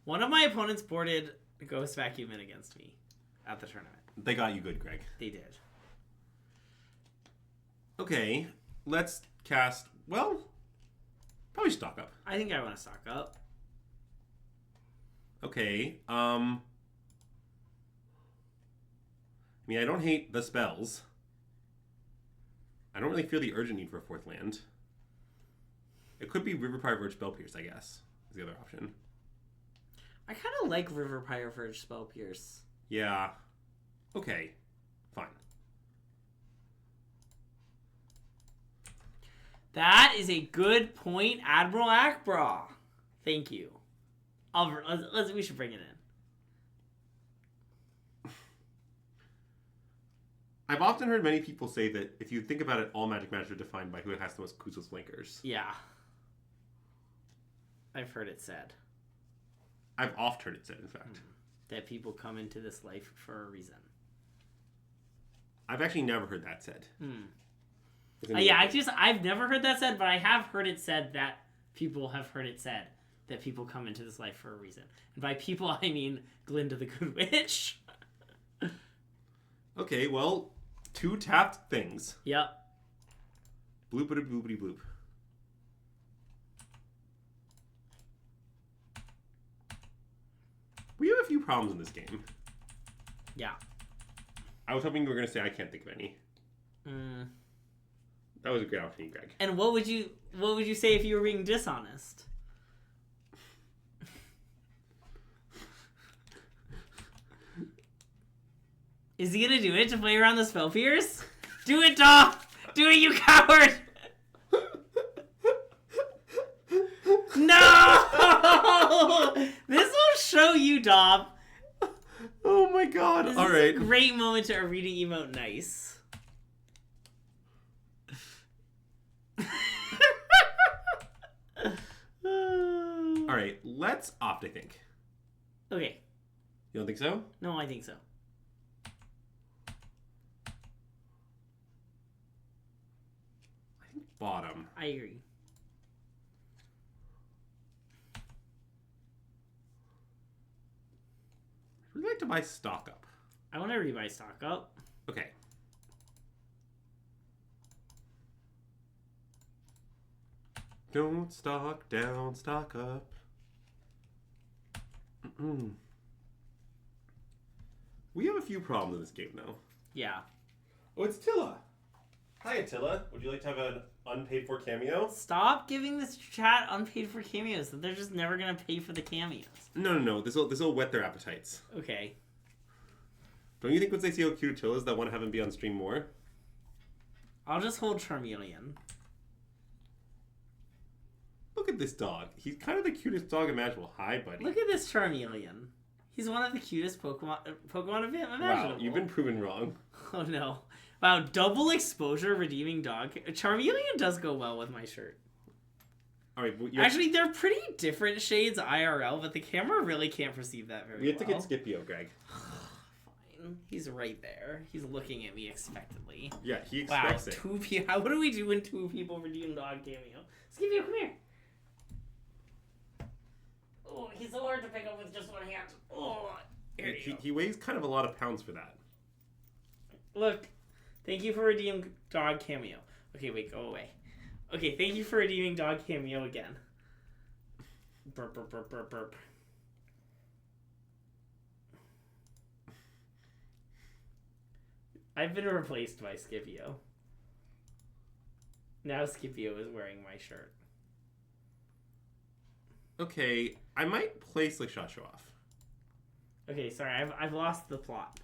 One of my opponents boarded Ghost Vacuum in against me at the tournament. They got you good, Greg. They did. Okay, let's cast... Well, probably stock up. I think I want to stock up. Okay, I mean, I don't hate the spells. I don't really feel the urgent need for a 4th land. It could be River Pirate Verge Spell Pierce, I guess, is the other option. I kind of like River Pirate Verge Spell Pierce. Yeah. Okay. Fine. That is a good point, Admiral Akbra. Thank you. We should bring it in. I've often heard many people say that if you think about it, all Magic matches are defined by who has the most Kuzos flankers. Yeah. I've heard it said. I've oft heard it said, in fact. That people come into this life for a reason. I've actually never heard that said. Yeah, I've never heard that said, but I have heard it said that people have heard it said that people come into this life for a reason. And by people, I mean Glinda the Good Witch. Okay, well, 2 tapped things. Yep. Bloopity bloopity bloop. We have a few problems in this game. Yeah. I was hoping you were going to say I can't think of any. That was a great opportunity, Greg. And what would you say if you were being dishonest? Is he gonna do it to play around the Spell Pierce? Do it, Dom! Do it, you coward! No! This will show you, Dom. Oh my god. This All is right. a great moment to reading emote nice. All right, let's opt, I think. Okay. You don't think so? No, I think so. I think bottom. I agree. I'd really like to buy stock up. I want to rebuy stock up. Okay. Don't stock down, stock up. We have a few problems in this game, though. Yeah. Oh, it's Tilla. Hi, Attila. Would you like to have unpaid for cameo. Stop giving this chat unpaid for cameos. They're just never gonna pay for the cameos. No. This will whet their appetites. Okay. Don't you think once they see how cute Till is, they'll want to have him be on stream more? I'll just hold Charmeleon. Look at this dog. He's kind of the cutest dog imaginable. Hi, buddy. Look at this Charmeleon. He's one of the cutest Pokemon imaginable. Wow, you've been proven wrong. Oh no. Wow, double exposure redeeming dog. Charmeleon does go well with my shirt. All right, actually, they're pretty different shades IRL, but the camera really can't perceive that very well. We have to get Scipio, Greg. Fine. He's right there. He's looking at me expectantly. Yeah, he expects it. Two people. What do we do when two people redeem dog cameo? Scipio, come here. Oh, he's so hard to pick up with just one hand. Oh, he weighs kind of a lot of pounds for that. Look, thank you for redeeming dog cameo. Okay, wait, go away. Okay, thank you for redeeming dog cameo again. Burp, burp, burp, burp, burp. I've been replaced by Scipio. Now Scipio is wearing my shirt. Okay, I might play Slickshot Show Off. Okay, sorry, I've lost the plot.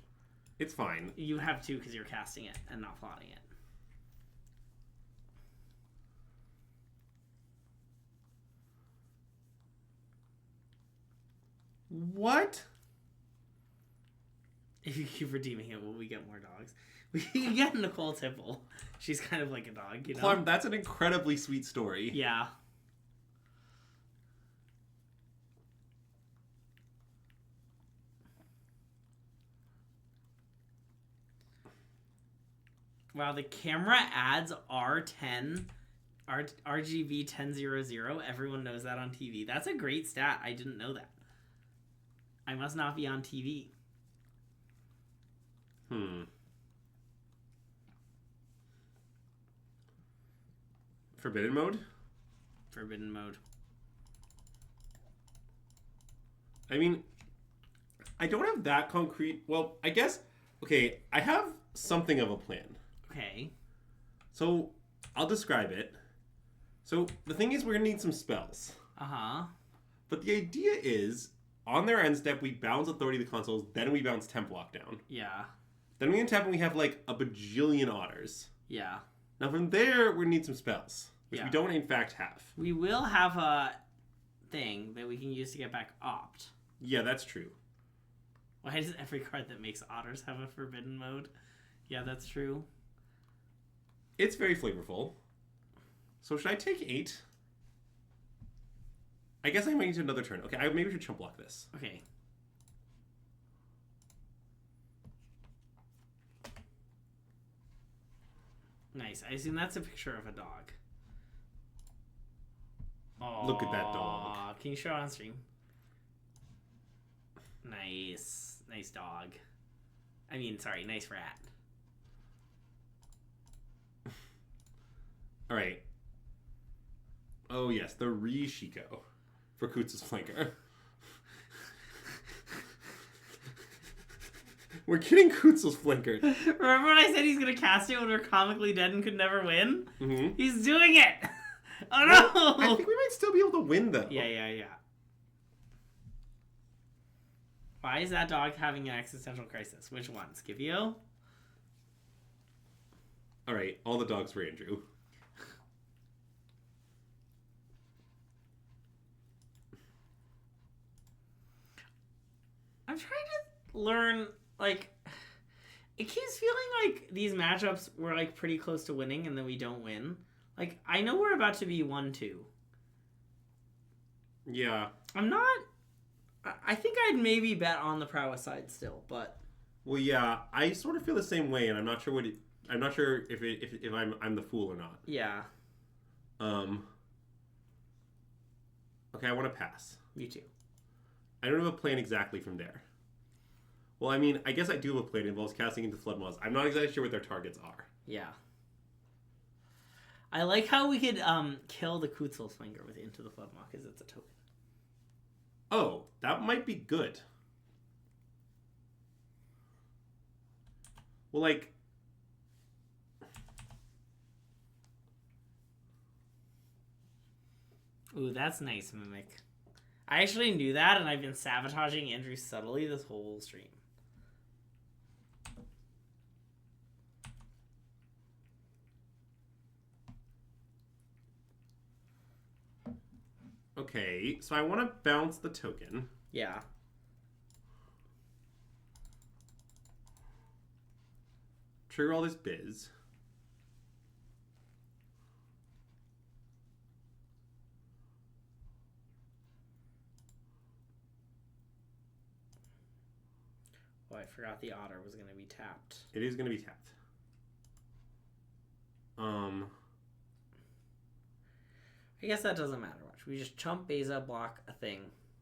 It's fine. You have to because you're casting it and not plotting it. What? If you keep redeeming it, will we get more dogs? We can get Nicole Tipple. She's kind of like a dog, you know? Plum, that's an incredibly sweet story. Yeah. Wow, the camera adds R10, RGB 1000. Everyone knows that on TV. That's a great stat. I didn't know that. I must not be on TV. Forbidden mode? Forbidden mode. I mean, I don't have that concrete... Well, I guess... Okay, I have something of a plan. Okay. So, I'll describe it. So, the thing is, we're going to need some spells. Uh-huh. But the idea is, on their end step, we bounce Authority to the consoles, then we bounce Temp Lockdown. Yeah. Then we untap and we have, like, a bajillion otters. Yeah. Now, from there, we're going to need some spells. Which Yeah. we don't, in fact, have. We will have a thing that we can use to get back Opt. Yeah, that's true. Why does every card that makes otters have a forbidden mode? Yeah, that's true. It's very flavorful. So should I take 8? I guess I might need another turn. Okay, maybe we should chump block this. Okay. Nice. I assume that's a picture of a dog. Oh, look at that dog. Can you show it on stream? Nice. Nice dog. I mean, sorry, nice rat. Alright. Oh, yes, the Rishiko for Kutsu's flanker. We're getting Kutsu's flanker. Remember when I said he's going to cast it when we're comically dead and could never win? Mm-hmm. He's doing it! Oh no! Well, I think we might still be able to win, though. Yeah. Why is that dog having an existential crisis? Which one? Scipio? Alright, all the dogs for Andrew. I'm trying to learn, like, it keeps feeling like these matchups were, like, pretty close to winning and then we don't win. Like, I know we're about to be 1-2. Yeah. I'm not... I think I'd maybe bet on the Prowess side still, but... Well, yeah, I sort of feel the same way, and I'm not sure I'm not sure if I'm the fool or not. Yeah. Okay, I want to pass. Me too. I don't have a plan exactly from there. Well, I mean, I guess I do have a plan. It involves casting into Flood Moths. I'm not exactly sure what their targets are. Yeah. I like how we could kill the Kutzel Swinger with Into the Flood Moth because it's a token. Oh, that might be good. Well, like... Ooh, that's nice, Mimic. I actually knew that, and I've been sabotaging Andrew subtly this whole stream. Okay, so I want to bounce the token. Yeah. Trigger all this biz. Oh, I forgot the otter was going to be tapped. It is going to be tapped. I guess that doesn't matter much. We just chump Beza, block a thing.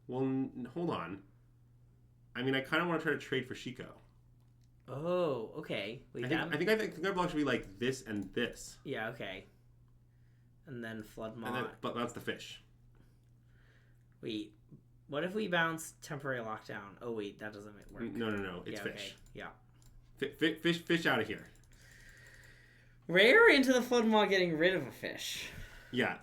Well, hold on. I mean, I kind of want to try to trade for Shiko. Oh, okay. Wait, I think our block should be like this and this. Yeah, okay. And then Flood Mod. But that's the fish. Wait, what if we bounce Temporary Lockdown? Oh, wait, that doesn't work. No. It's yeah, fish. Okay. Yeah. Fish out of here. Rare into the Flood Mod getting rid of a fish. Yeah.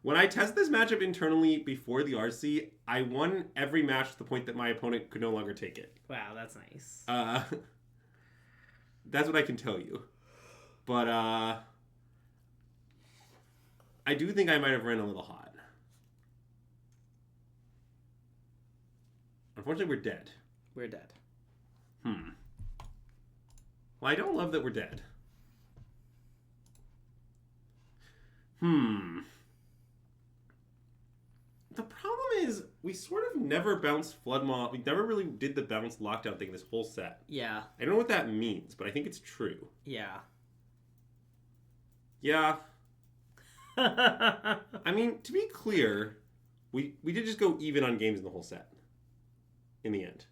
When I tested this matchup internally before the RC, I won every match to the point that my opponent could no longer take it. Wow, that's nice. That's what I can tell you. But I do think I might have ran a little hot. Unfortunately, we're dead. We're dead. Well, I don't love that we're dead. The problem is, we sort of never bounced Flood Mob. We never really did the bounce lockdown thing this whole set. Yeah. I don't know what that means, but I think it's true. Yeah. Yeah. I mean, to be clear, we did just go even on games in the whole set. In the end.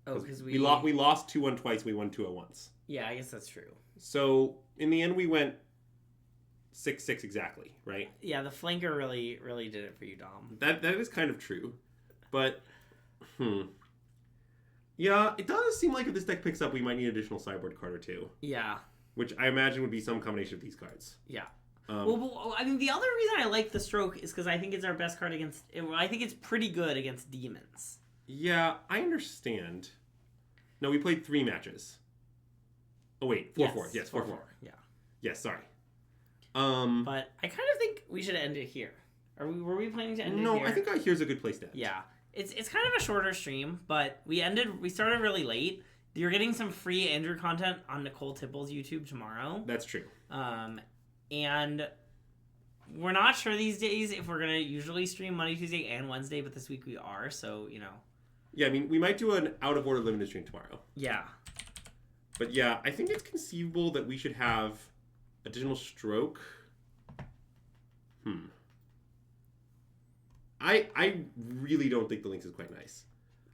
Oh, because we lost 2-1 twice, we won 2-0 once. Yeah, I guess that's true. So, in the end, we went 6-6 exactly, right? Yeah, the flanker really did it for you, Dom. That is kind of true. But, yeah, it does seem like if this deck picks up, we might need an additional sideboard card or two. Yeah. Which I imagine would be some combination of these cards. Yeah. Well, I mean, the other reason I like the Stroke is because I think it's our best card against... I think it's pretty good against demons. Yeah, I understand. No, we played 3 matches. Oh, wait. 4-4. Yes, 4-4. Yeah. Yes, sorry. But I kind of think we should end it here. Were we planning to end it here? No, I think here's a good place to end. Yeah. It's kind of a shorter stream, but we started really late. You're getting some free Andrew content on Nicole Tipple's YouTube tomorrow. That's true. And we're not sure these days if we're going to usually stream Monday, Tuesday, and Wednesday, but this week we are, so, you know. Yeah, I mean, we might do an out-of-order limited stream tomorrow. Yeah. But yeah, I think it's conceivable that we should have additional Stroke. I really don't think the Lynx is quite nice.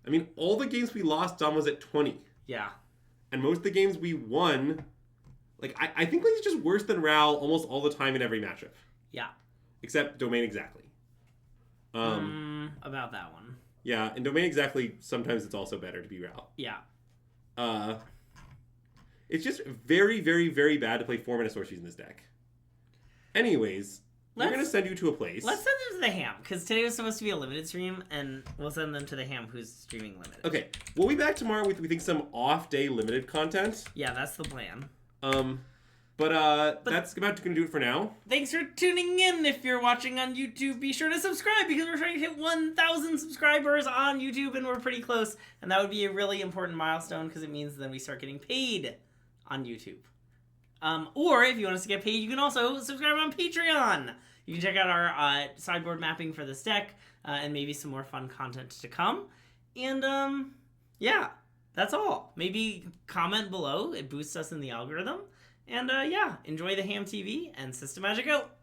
I mean, all the games we lost, Dom was at 20. Yeah. And most of the games we won, like, I think Lynx is just worse than Ral almost all the time in every matchup. Yeah. Except Domain Exactly. About that one. Yeah, in Domain Exactly, sometimes it's also better to be Ral. Yeah. It's just very, very, very bad to play 4-mana Sorceries in this deck. Anyways, we're going to send you to a place. Let's send them to the Ham, because today was supposed to be a limited stream, and we'll send them to the Ham who's streaming limited. Okay, we'll be back tomorrow with, we think, some off-day limited content. Yeah, that's the plan. But that's about going to do it for now. Thanks for tuning in. If you're watching on YouTube, be sure to subscribe because we're trying to hit 1,000 subscribers on YouTube and we're pretty close. And that would be a really important milestone because it means then we start getting paid on YouTube. Or if you want us to get paid, you can also subscribe on Patreon. You can check out our sideboard mapping for this deck and maybe some more fun content to come. And yeah, that's all. Maybe comment below. It boosts us in the algorithm. And yeah, enjoy the Ham TV and SystemMagic out.